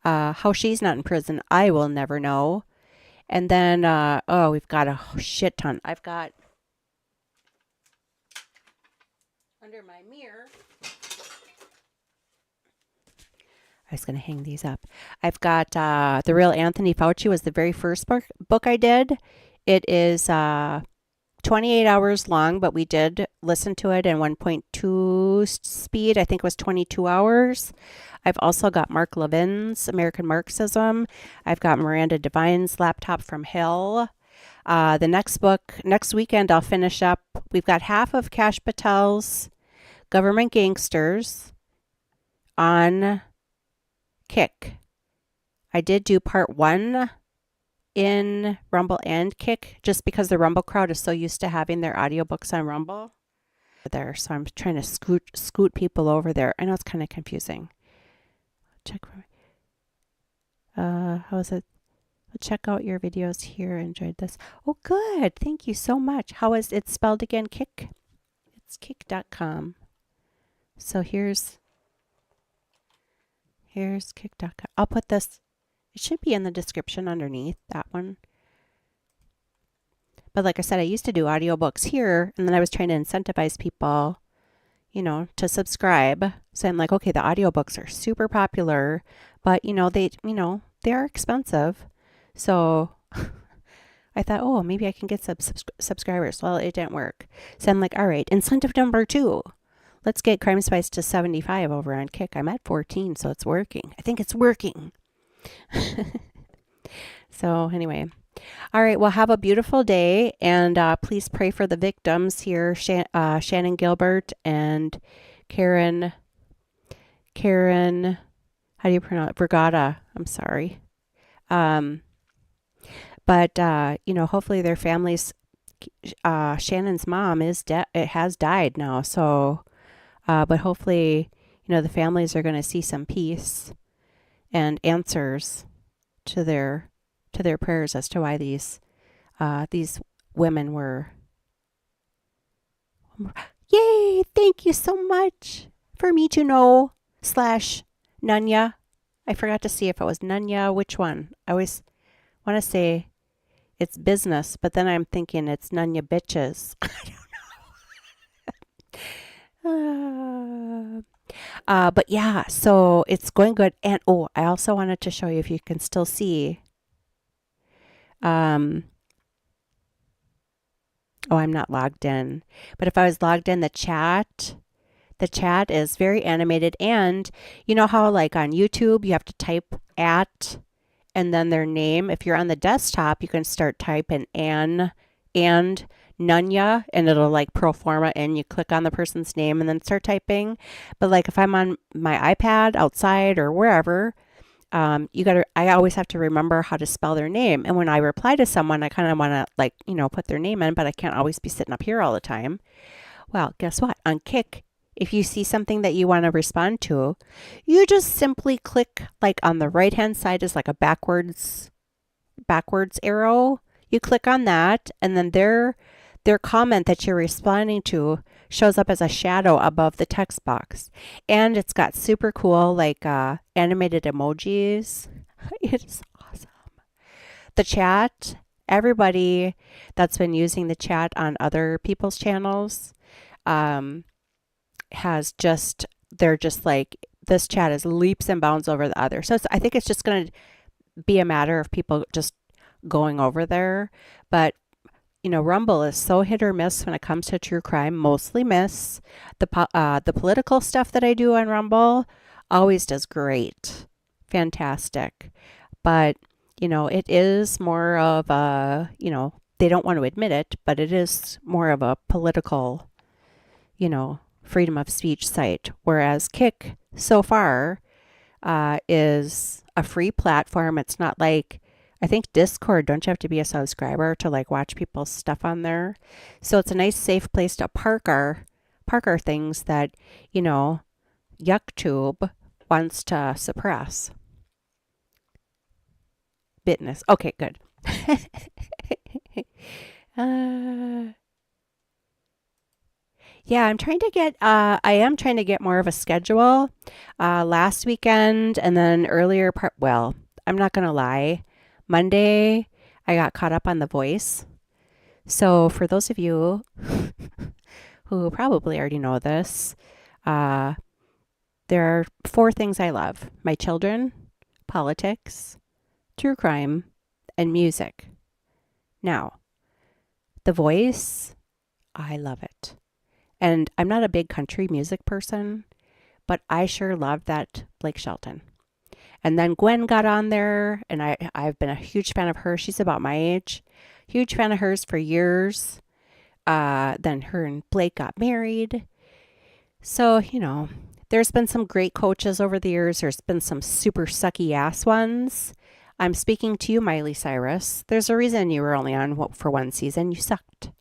How she's not in prison, I will never know. And then, we've got a shit ton. I've got, under my mirror, I was going to hang these up. I've got The Real Anthony Fauci was the very first book I did. It is 28 hours long, but we did listen to it in 1.2 speed. I think it was 22 hours. I've also got Mark Levin's American Marxism. I've got Miranda Devine's Laptop from Hell. The next book, next weekend, I'll finish up. We've got half of Kash Patel's Government Gangsters on Kick. I did do part 1 in Rumble and Kick just because the Rumble crowd is so used to having their audiobooks on Rumble. There, so I'm trying to scoot people over there. I know it's kind of confusing. Check for how is it? Check out your videos here. Enjoyed this. Oh, good. Thank you so much. How is it spelled again? Kick? It's kick.com. So here's Here's kick.com. I'll put this. It should be in the description underneath that one. But like I said, I used to do audiobooks here, and then I was trying to incentivize people, to subscribe. So I'm like, okay, the audiobooks are super popular, but they are expensive. So I thought, oh, maybe I can get some subscribers. Well, it didn't work. So I'm like, all right, incentive number 2. Let's get Crime Spies to 75 over on Kick. I'm at 14, so it's working. I think it's working. So anyway. All right. Well, have a beautiful day, and please pray for the victims here, Shannon Gilbert and Karen. How do you pronounce it? Vergata. I'm sorry. But hopefully their families. Shannon's mom is has died now, so. But hopefully, the families are going to see some peace and answers to their prayers as to why these women were. Yay! Thank you so much for me to know /Nunya. I forgot to see if it was Nunya. Which one? I always want to say it's business, but then I'm thinking it's Nunya bitches. I don't know. But yeah, so it's going good. And I also wanted to show you if you can still see. I'm not logged in. But if I was logged in, the chat is very animated. And you know how like on YouTube, you have to type at and then their name. If you're on the desktop, you can start typing and Nunya, and it'll like pro forma, and you click on the person's name and then start typing. But like if I'm on my iPad outside or wherever, I always have to remember how to spell their name. And when I reply to someone, I kind of want to put their name in, but I can't always be sitting up here all the time. Well, guess what? On Kick, if you see something that you want to respond to, you just simply click like on the right-hand side is like a backwards arrow. You click on that, and then their comment that you're responding to shows up as a shadow above the text box. And it's got super cool like animated emojis. It is awesome. The chat, everybody that's been using the chat on other people's channels they're just like, this chat is leaps and bounds over the other. So I think it's just going to be a matter of people just going over there. But Rumble is so hit or miss when it comes to true crime. Mostly miss. The political stuff that I do on Rumble always does great. Fantastic. But, it is more of a, they don't want to admit it, but it is more of a political, freedom of speech site. Whereas Kick, so far, is a free platform. It's not like, I think Discord, don't you have to be a subscriber to like watch people's stuff on there? So it's a nice safe place to park our things that, YuckTube wants to suppress. Business. Okay, good. Yeah, I am trying to get more of a schedule. Last weekend and then earlier I'm not going to lie. Monday, I got caught up on The Voice. So for those of you who probably already know this, there are 4 things I love: my children, politics, true crime, and music. Now, The Voice, I love it. And I'm not a big country music person, but I sure loved that Blake Shelton. And then Gwen got on there, and I've been a huge fan of her. She's about my age. Huge fan of hers for years. Then her and Blake got married. So, there's been some great coaches over the years. There's been some super sucky ass ones. I'm speaking to you, Miley Cyrus. There's a reason you were only on for 1 season. You sucked.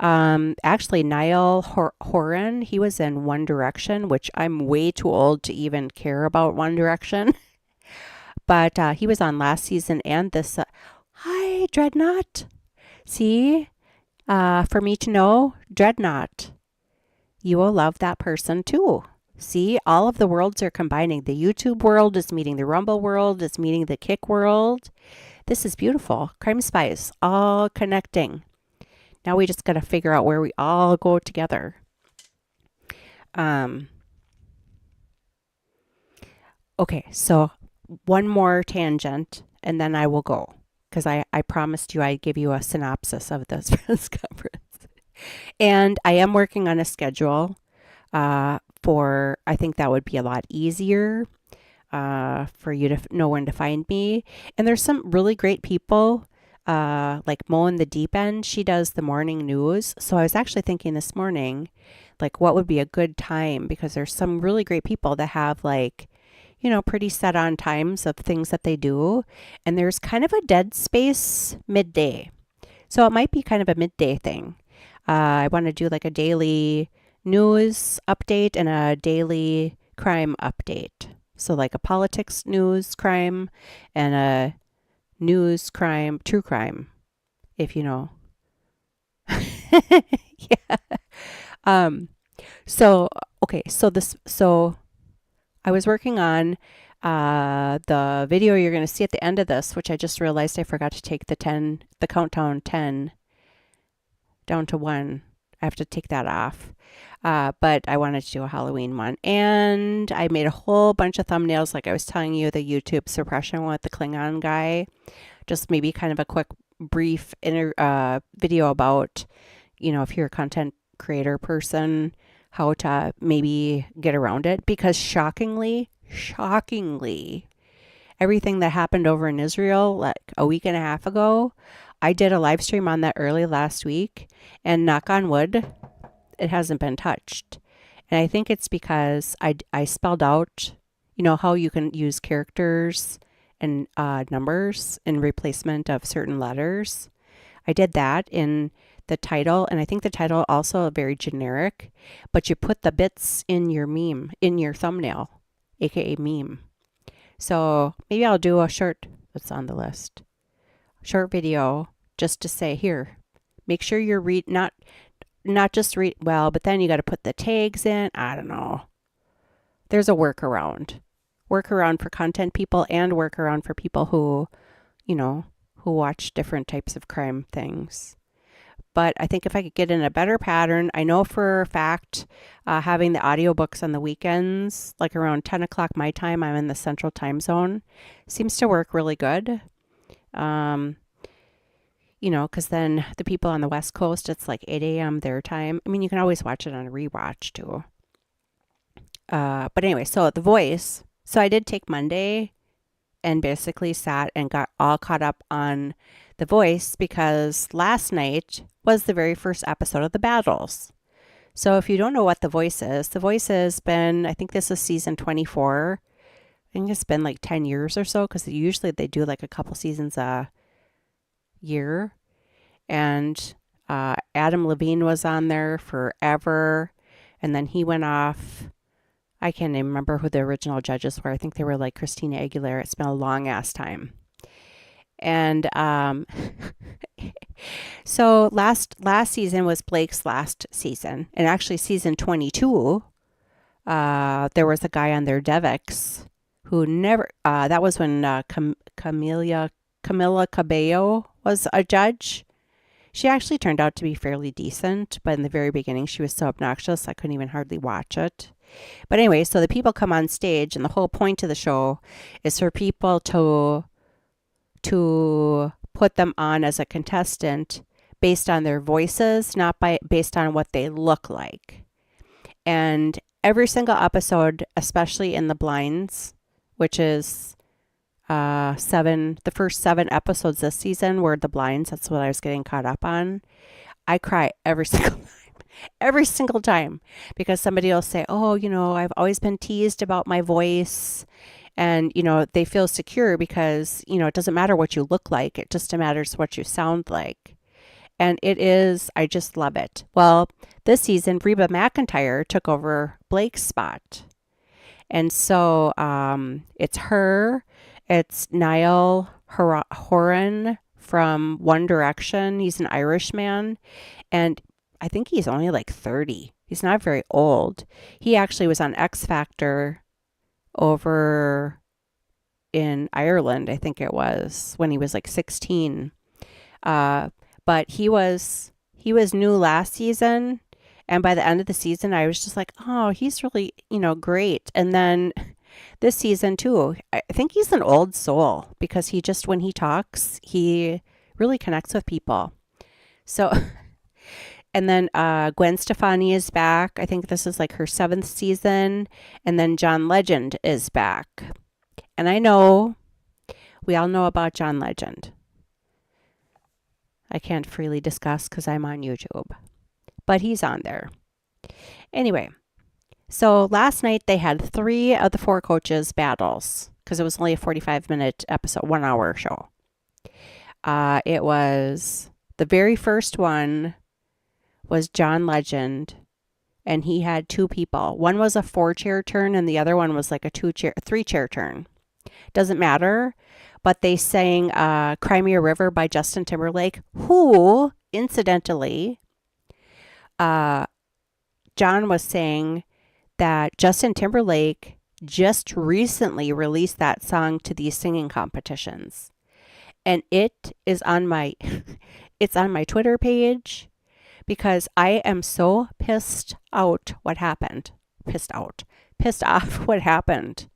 Actually, Niall Horan, he was in One Direction, which I'm way too old to even care about One Direction. But he was on last season and this. Hi, Dreadnought. See, for me to know, Dreadnought, you will love that person too. See, all of the worlds are combining. The YouTube world is meeting the Rumble world, is meeting the Kick world. This is beautiful. Crime Spies, all connecting. Now we just got to figure out where we all go together. Okay, so one more tangent, and then I will go. Because I promised you I'd give you a synopsis of this press conference. And I am working on a schedule I think that would be a lot easier for you to know when to find me. And there's some really great people, like Mo in the Deep End. She does the morning news. So I was actually thinking this morning, like, what would be a good time? Because there's some really great people that have, like, pretty set on times of things that they do. And there's kind of a dead space midday. So it might be kind of a midday thing. I want to do like a daily news update and a daily crime update. So like a politics news crime and a news crime, true crime, if you know. Yeah. So I was working on the video you're going to see at the end of this, which I just realized I forgot to take the countdown 10 down to 1. I have to take that off. But I wanted to do a Halloween one. And I made a whole bunch of thumbnails, like I was telling you, the YouTube suppression one with the Klingon guy. Just maybe kind of a quick, brief video about, if you're a content creator person, how to maybe get around it. Because shockingly, everything that happened over in Israel like a week and a half ago, I did a live stream on that early last week, and knock on wood, it hasn't been touched. And I think it's because I spelled out, how you can use characters and numbers in replacement of certain letters. I did that in the title, and I think the title also very generic, but you put the bits in your meme, in your thumbnail, aka meme. So maybe I'll do a short, that's on the list, short video just to say, here, make sure you're not just read well, but then you got to put the tags in. I don't know. There's a workaround for content people and workaround for people who watch different types of crime things. But I think if I could get in a better pattern, I know for a fact, having the audiobooks on the weekends, like around 10 o'clock my time, I'm in the central time zone, seems to work really good. Because then the people on the West Coast, it's like 8 a.m. their time. I mean, you can always watch it on a rewatch too. But anyway, so The Voice. So I did take Monday and basically sat and got all caught up on The Voice because last night was the very first episode of The Battles. So if you don't know what The Voice has been, I think this is season 24. I think it's been like 10 years or so because usually they do like a couple seasons a year. And Adam Levine was on there forever. And then he went off. I can't even remember who the original judges were. I think they were like Christina Aguilera. It's been a long ass time. And so last season was Blake's last season. And actually season 22, there was a guy on there, Devix, who never, that was when Camila Cabello was a judge. She actually turned out to be fairly decent, but in the very beginning she was so obnoxious I couldn't even hardly watch it. But anyway, so the people come on stage, and the whole point of the show is for people to put them on as a contestant based on their voices, not based on what they look like. And every single episode, especially in the blinds, which is the first 7 episodes this season were the blinds. That's what I was getting caught up on. I cry every single time because somebody will say, oh, I've always been teased about my voice. And, they feel secure because, it doesn't matter what you look like. It just matters what you sound like. And I just love it. Well, this season, Reba McEntire took over Blake's spot. And so it's her. It's Niall Horan from One Direction. He's an Irish man. And I think he's only like 30. He's not very old. He actually was on X Factor over in Ireland, I think it was, when he was like 16. But he was new last season, and by the end of the season, I was just like, oh, he's really, great. And then this season too, I think he's an old soul because he just, when he talks, he really connects with people. So, and then Gwen Stefani is back. I think this is like her 7th season. And then John Legend is back. And I know, we all know about John Legend. I can't freely discuss because I'm on YouTube. But he's on there. Anyway, so last night they had 3 of the 4 coaches battles because it was only a 45-minute episode, 1-hour show. It was, the very first one was John Legend, and he had 2 people. One was a 4-chair turn and the other one was like a 3-chair turn. Doesn't matter, but they sang Cry Me a River by Justin Timberlake, who, incidentally, John was saying that Justin Timberlake just recently released that song to these singing competitions. And it is on my it's on my Twitter page because I am so pissed off what happened. Pissed off what happened.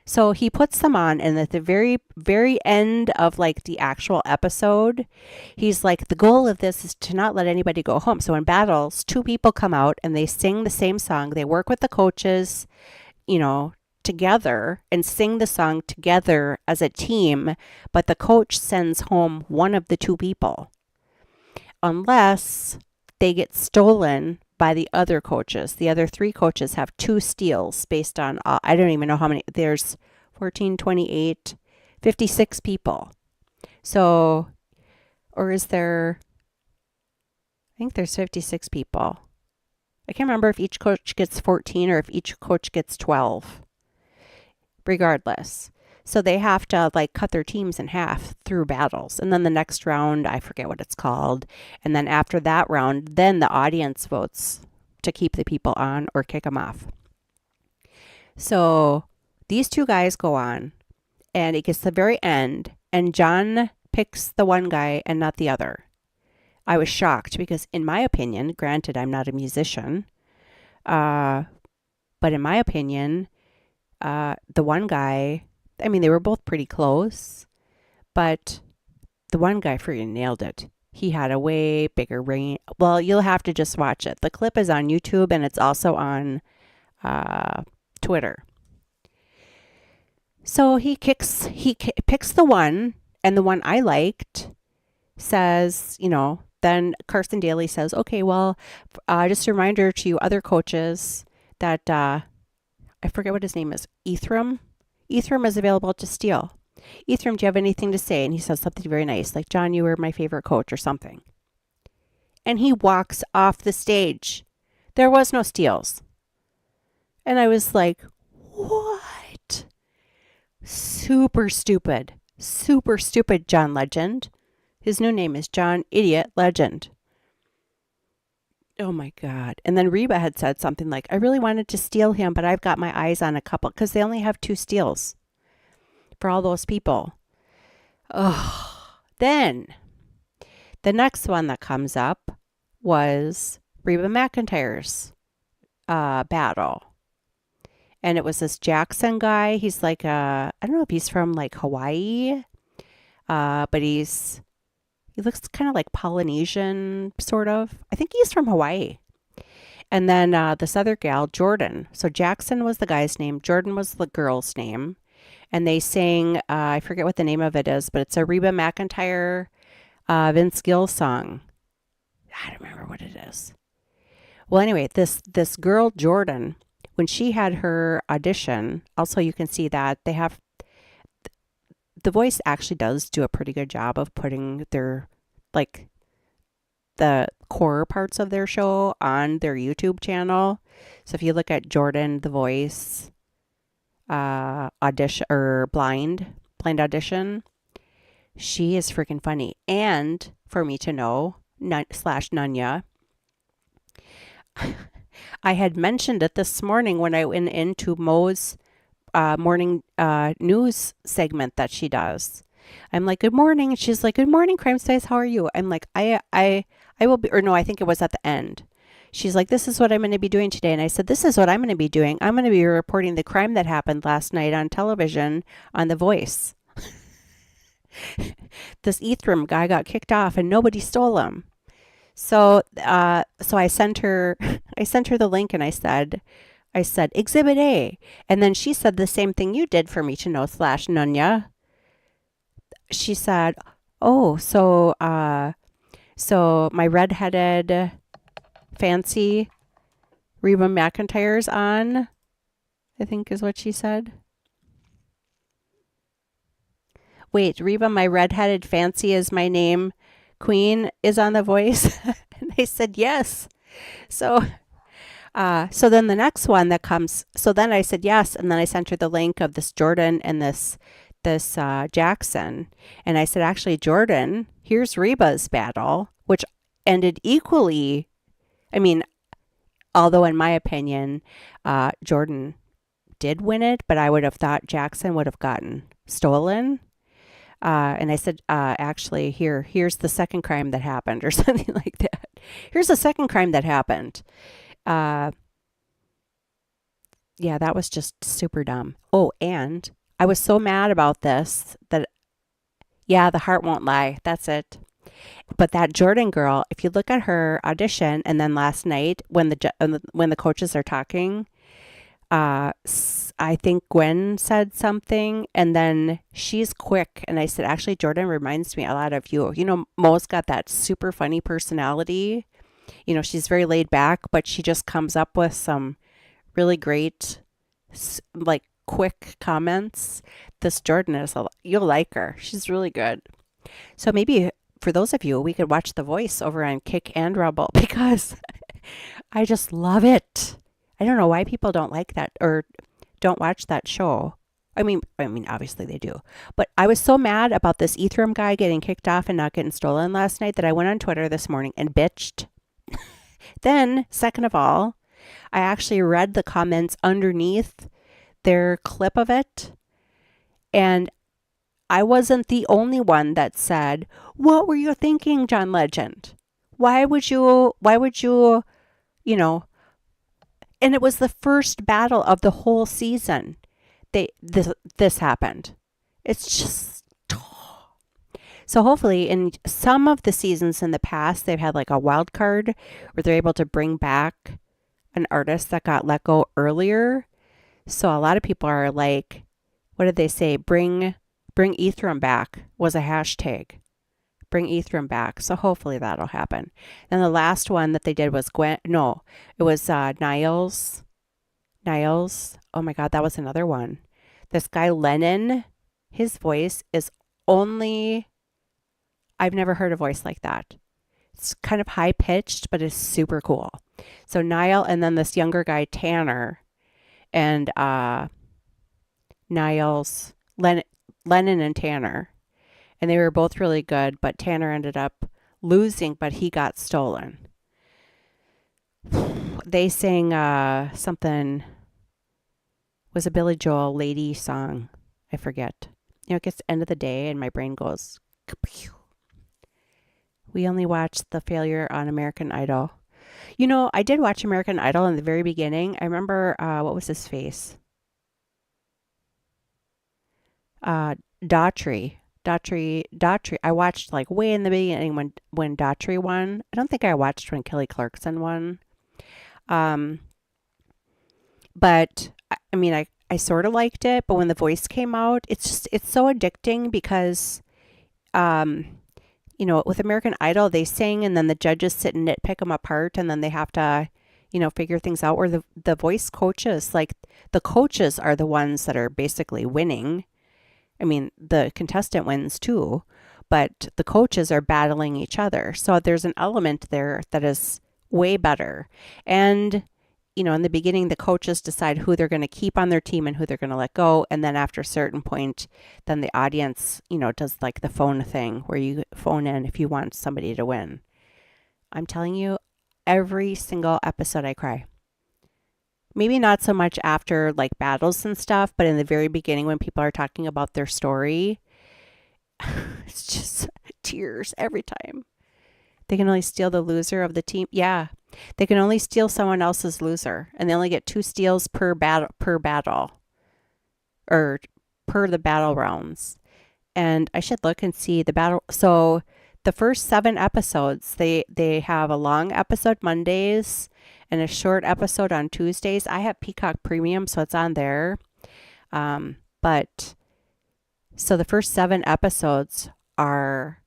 So he puts them on, and at the very, very end of like the actual episode, he's like, the goal of this is to not let anybody go home. So in battles, 2 people come out and they sing the same song. They work with the coaches, together and sing the song together as a team, but the coach sends home one of the 2 people. Unless they get stolen by the other coaches. The other 3 coaches have 2 steals based on, I don't even know how many, there's 14, 28, 56 people. So, or is there, I think there's 56 people. I can't remember if each coach gets 14 or if each coach gets 12. Regardless. So they have to like cut their teams in half through battles. And then the next round, I forget what it's called. And then after that round, then the audience votes to keep the people on or kick them off. So these 2 guys go on and it gets to the very end and John picks the one guy and not the other. I was shocked because in my opinion, granted, I'm not a musician, but in my opinion, the one guy, I mean, they were both pretty close, but the one guy freaking nailed it. He had a way bigger range. Well, you'll have to just watch it. The clip is on YouTube and it's also on Twitter. So he picks the one, and the one I liked says, then Carson Daly says, okay, well, just a reminder to you other coaches that, I forget what his name is, Ephraim is available to steal. Ephraim, do you have anything to say? And he says something very nice, like, John, you were my favorite coach or something. And he walks off the stage. There was no steals. And I was like, what? Super stupid, John Legend. His new name is John Idiot Legend. Oh my God. And then Reba had said something like, I really wanted to steal him, but I've got my eyes on a couple because they only have 2 steals for all those people. Oh, then the next one that comes up was Reba McEntire's battle. And it was this Jackson guy. He's like, I don't know if he's from like Hawaii, but he looks kind of like Polynesian, sort of. I think he's from Hawaii. And then this other gal, Jordan. So Jackson was the guy's name. Jordan was the girl's name. And they sang, I forget what the name of it is, but it's a Reba McEntire, Vince Gill song. I don't remember what it is. Well, anyway, this girl, Jordan, when she had her audition, also you can see that they have, the Voice actually does do a pretty good job of putting their, like, the core parts of their show on their YouTube channel. So if you look at Jordan, The Voice, audition, or blind audition, she is freaking funny. And for me to know, /Nunya, I had mentioned it this morning when I went into Mo's morning news segment that she does. I'm like, good morning. And she's like, good morning, Crime Spies. How are you? I'm like, I will be, or no, I think it was at the end. She's like, this is what I'm going to be doing today. And I said, this is what I'm going to be doing. I'm going to be reporting the crime that happened last night on television on The Voice. This Ethereum guy got kicked off and nobody stole him. So I sent her the link and I said Exhibit A. And then she said the same thing you did for me to know / Nunya. She said, oh, so my redheaded fancy Reba McEntire's on, I think is what she said. Wait, Reba, my redheaded fancy is my name queen is on The Voice? And I said, yes. So then the next one that comes, so then I said yes, and then I sent her the link of this Jordan and this Jackson. And I said, actually, Jordan, here's Reba's battle, which ended equally, I mean, although in my opinion, Jordan did win it, but I would have thought Jackson would have gotten stolen. And I said, actually, here's the second crime that happened, or something like that. Here's the second crime that happened. Yeah, that was just super dumb. Oh, and I was so mad about this that, yeah, the heart won't lie. That's it. But that Jordan girl, if you look at her audition, and then last night when the coaches are talking, I think Gwen said something, and then she's quick. And I said, actually, Jordan reminds me a lot of you. You know, Mo's got that super funny personality. You know, she's very laid back, but she just comes up with some really great, like, quick comments. This Jordan is, you'll like her. She's really good. So maybe for those of you, we could watch The Voice over on Kick and Rumble, because I just love it. I don't know why people don't like that or don't watch that show. I mean, obviously they do. But I was so mad about this Ethereum guy getting kicked off and not getting stolen last night that I went on Twitter this morning and bitched. Then, second of all, I actually read the comments underneath their clip of it. And I wasn't the only one that said, what were you thinking, John Legend? Why would you, you know, and it was the first battle of the whole season. This happened. It's just, so hopefully in some of the seasons in the past, they've had like a wild card where they're able to bring back an artist that got let go earlier. So a lot of people are like, what did they say? Bring Ethereum back was a hashtag. Bring Ethereum back. So hopefully that'll happen. And the last one that they did was it was Niles. Oh my God, that was another one. This guy Lennon, his voice is I've never heard a voice like that. It's kind of high pitched, but it's super cool. So Niall, and then this younger guy, Tanner, and Niles, Lennon and Tanner. And they were both really good, but Tanner ended up losing, but he got stolen. They sang something, was a Billy Joel lady song. I forget. You know, it gets the end of the day and my brain goes, kapew. We only watched the failure on American Idol. You know, I did watch American Idol in the very beginning. I remember, what was his face? Daughtry. I watched like way in the beginning when Daughtry won. I don't think I watched when Kelly Clarkson won. But I mean, I sort of liked it, but when The Voice came out, it's so addicting because, you know, with American Idol, they sing and then the judges sit and nitpick them apart, and then they have to, you know, figure things out. Where the voice coaches, like the coaches are the ones that are basically winning. I mean, the contestant wins too, but the coaches are battling each other. So there's an element there that is way better. And, you know, in the beginning, the coaches decide who they're going to keep on their team and who they're going to let go. And then after a certain point, then the audience, you know, does like the phone thing where you phone in if you want somebody to win. I'm telling you, every single episode I cry. Maybe not so much after like battles and stuff, but in the very beginning when people are talking about their story, it's just tears every time. They can only steal the loser of the team. Yeah, they can only steal someone else's loser, and they only get 2 steals per battle, or per the battle rounds. And I should look and see the battle. So the first 7 episodes, they have a long episode Mondays and a short episode on Tuesdays. I have Peacock Premium, so it's on there. But so the first 7 episodes are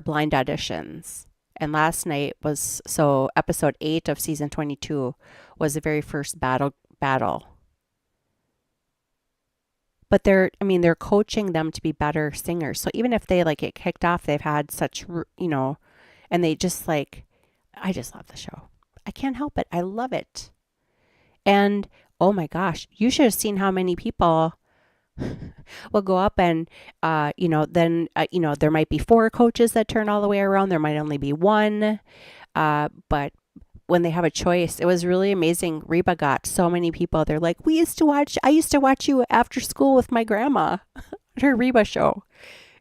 blind auditions. And last night was, so episode 8 of season 22 was the very first battle. But they're coaching them to be better singers. So even if they like get kicked off, they've had such, and they just like, I just love the show. I can't help it. I love it. And oh my gosh, you should have seen how many people will go up and, then there might be 4 coaches that turn all the way around. There might only be 1. But when they have a choice, it was really amazing. Reba got so many people. They're like, I used to watch you after school with my grandma at her Reba show.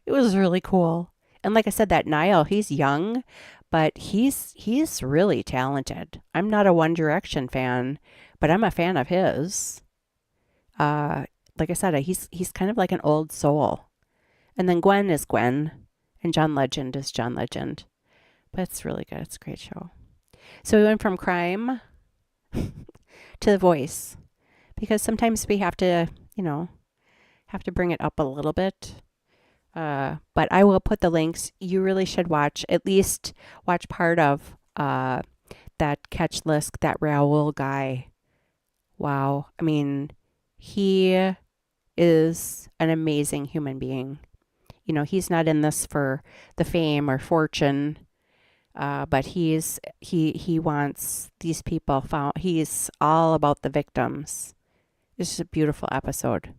It was really cool. And like I said, that Niall, he's young, but he's really talented. I'm not a One Direction fan, but I'm a fan of his. Like I said, he's kind of like an old soul. And then Gwen is Gwen, and John Legend is John Legend. But it's really good. It's a great show. So we went from crime to The Voice, because sometimes we have to bring it up a little bit. But I will put the links. You really should watch part of that Catch LISK, that Raoul guy. Wow. I mean, he is an amazing human being. He's not in this for the fame or fortune. But he wants these people found. He's all about the victims. It's just a beautiful episode.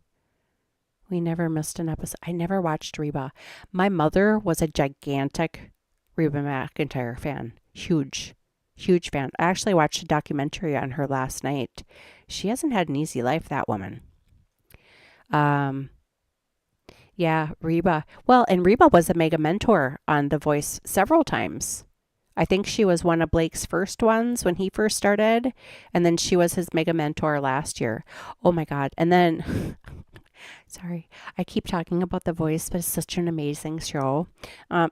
We never missed an episode. I never watched Reba. My mother was a gigantic Reba McEntire fan. Huge fan. I actually watched a documentary on her last night. She hasn't had an easy life, that woman. Yeah, Reba. Well, and Reba was a mega mentor on The Voice several times. I think she was one of Blake's first ones when he first started, and then she was his mega mentor last year. Oh my God. And then, sorry, I keep talking about The Voice, but it's such an amazing show. But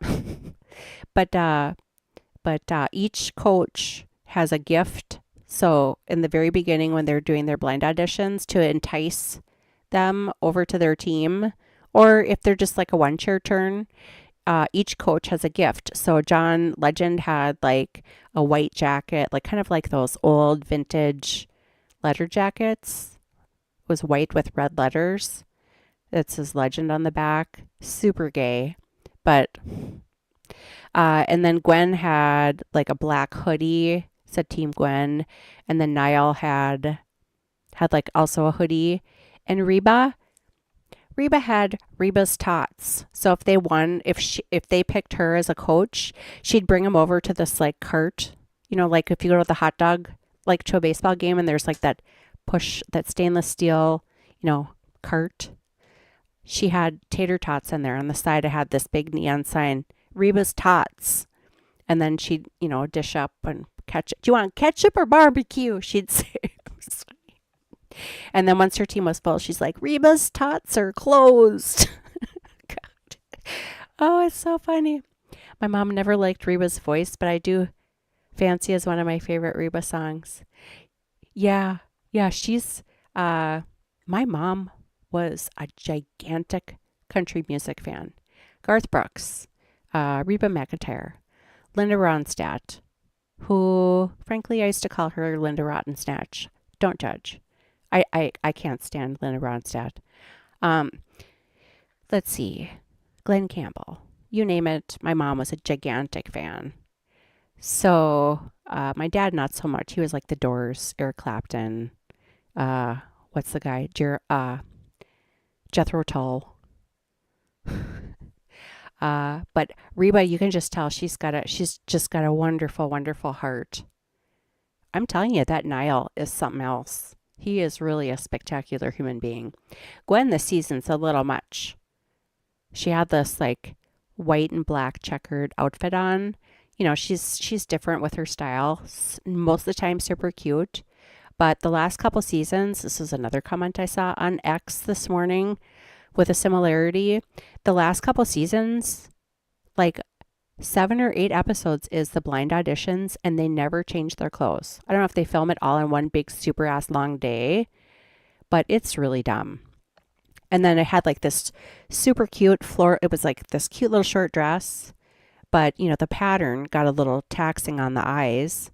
each coach has a gift. So in the very beginning, when they're doing their blind auditions, to entice them over to their team, or if they're just like a one-chair turn, each coach has a gift. So John Legend had like a white jacket, like kind of like those old vintage letter jackets. It was white with red letters. It says Legend on the back. Super gay. But and then Gwen had like a black hoodie, said Team Gwen. And then Niall had like also a hoodie. And Reba had Reba's tots. So if they won, if they picked her as a coach, she'd bring them over to this like cart, like if you go to the hot dog, like to a baseball game, and there's like that stainless steel, cart. She had tater tots in there. On the side, I had this big neon sign, Reba's tots. And then she'd, dish up and ketchup. Do you want ketchup or barbecue? She'd say. And then once her team was full, she's like, Reba's tots are closed. God. Oh, it's so funny. My mom never liked Reba's voice, but I do. Fancy is one of my favorite Reba songs. Yeah, she's, my mom was a gigantic country music fan. Garth Brooks, Reba McEntire, Linda Ronstadt, who, frankly, I used to call her Linda Rottensnatch. Don't judge. I can't stand Linda Ronstadt. Let's see. Glenn Campbell. You name it. My mom was a gigantic fan. So my dad, not so much. He was like The Doors, Eric Clapton. What's the guy? Jethro Tull. But Reba, you can just tell she's just got a wonderful, wonderful heart. I'm telling you, that Niall is something else. He is really a spectacular human being. Gwen this season's a little much. She had this like white and black checkered outfit on. You know, she's different with her style. Most of the time super cute. But the last couple seasons, this is another comment I saw on X this morning with a similarity. The last couple seasons, like 7 or 8 episodes is the blind auditions, and they never change their clothes. I don't know if they film it all in one big super ass long day, but it's really dumb. And then it had like this super cute it was like this cute little short dress, but you know, the pattern got a little taxing on the eyes.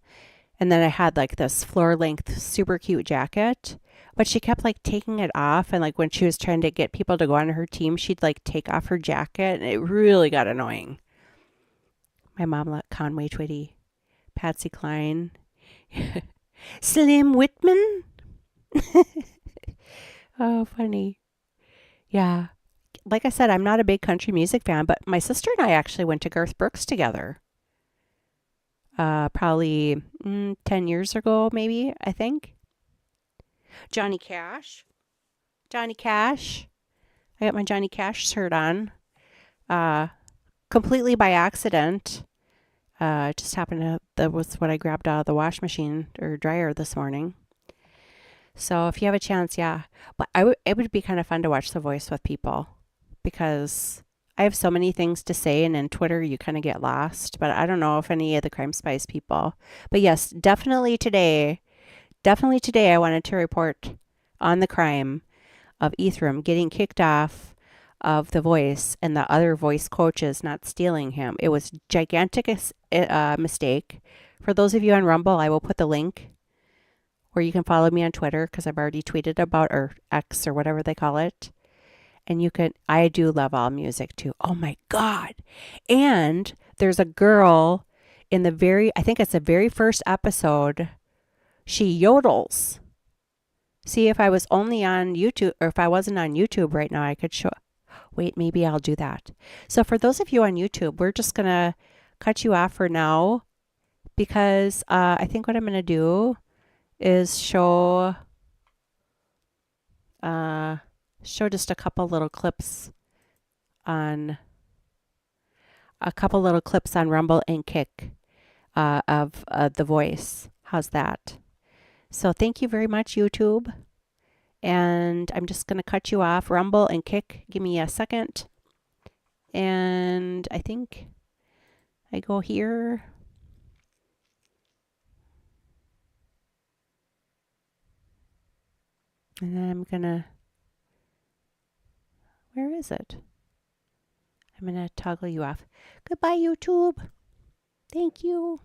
And then I had like this floor length, super cute jacket, but she kept like taking it off. And like when she was trying to get people to go on her team, she'd like take off her jacket, and it really got annoying. My mom let Conway Twitty, Patsy Klein, Slim Whitman. Oh, funny. Yeah. Like I said, I'm not a big country music fan, but my sister and I actually went to Garth Brooks together. Probably 10 years ago, maybe, I think. Johnny Cash. I got my Johnny Cash shirt on. Completely by accident. Just happened to, that was what I grabbed out of the wash machine or dryer this morning. So if you have a chance, yeah. But it would be kind of fun to watch The Voice with people, because I have so many things to say, and in Twitter you kind of get lost. But I don't know if any of the Crime Spies people. But yes, definitely today I wanted to report on the crime of Ephraim getting kicked off of The Voice and the other voice coaches not stealing him. It was gigantic mistake. For those of you on Rumble, I will put the link where you can follow me on Twitter, because I've already tweeted about, or X or whatever they call it. And you can, I do love all music too. Oh my God. And there's a girl in I think it's the very first episode, she yodels. See, if I was only on YouTube, or if I wasn't on YouTube right now, I could show. Wait, maybe I'll do that. So for those of you on YouTube, we're just going to cut you off for now, because I think what I'm going to do is show just a couple little clips on Rumble and Kick of The Voice. How's that? So thank you very much, YouTube. And I'm just going to cut you off. Rumble and Kick, give me a second. And I think I go here. And then I'm going to, where is it? I'm going to toggle you off. Goodbye, YouTube. Thank you.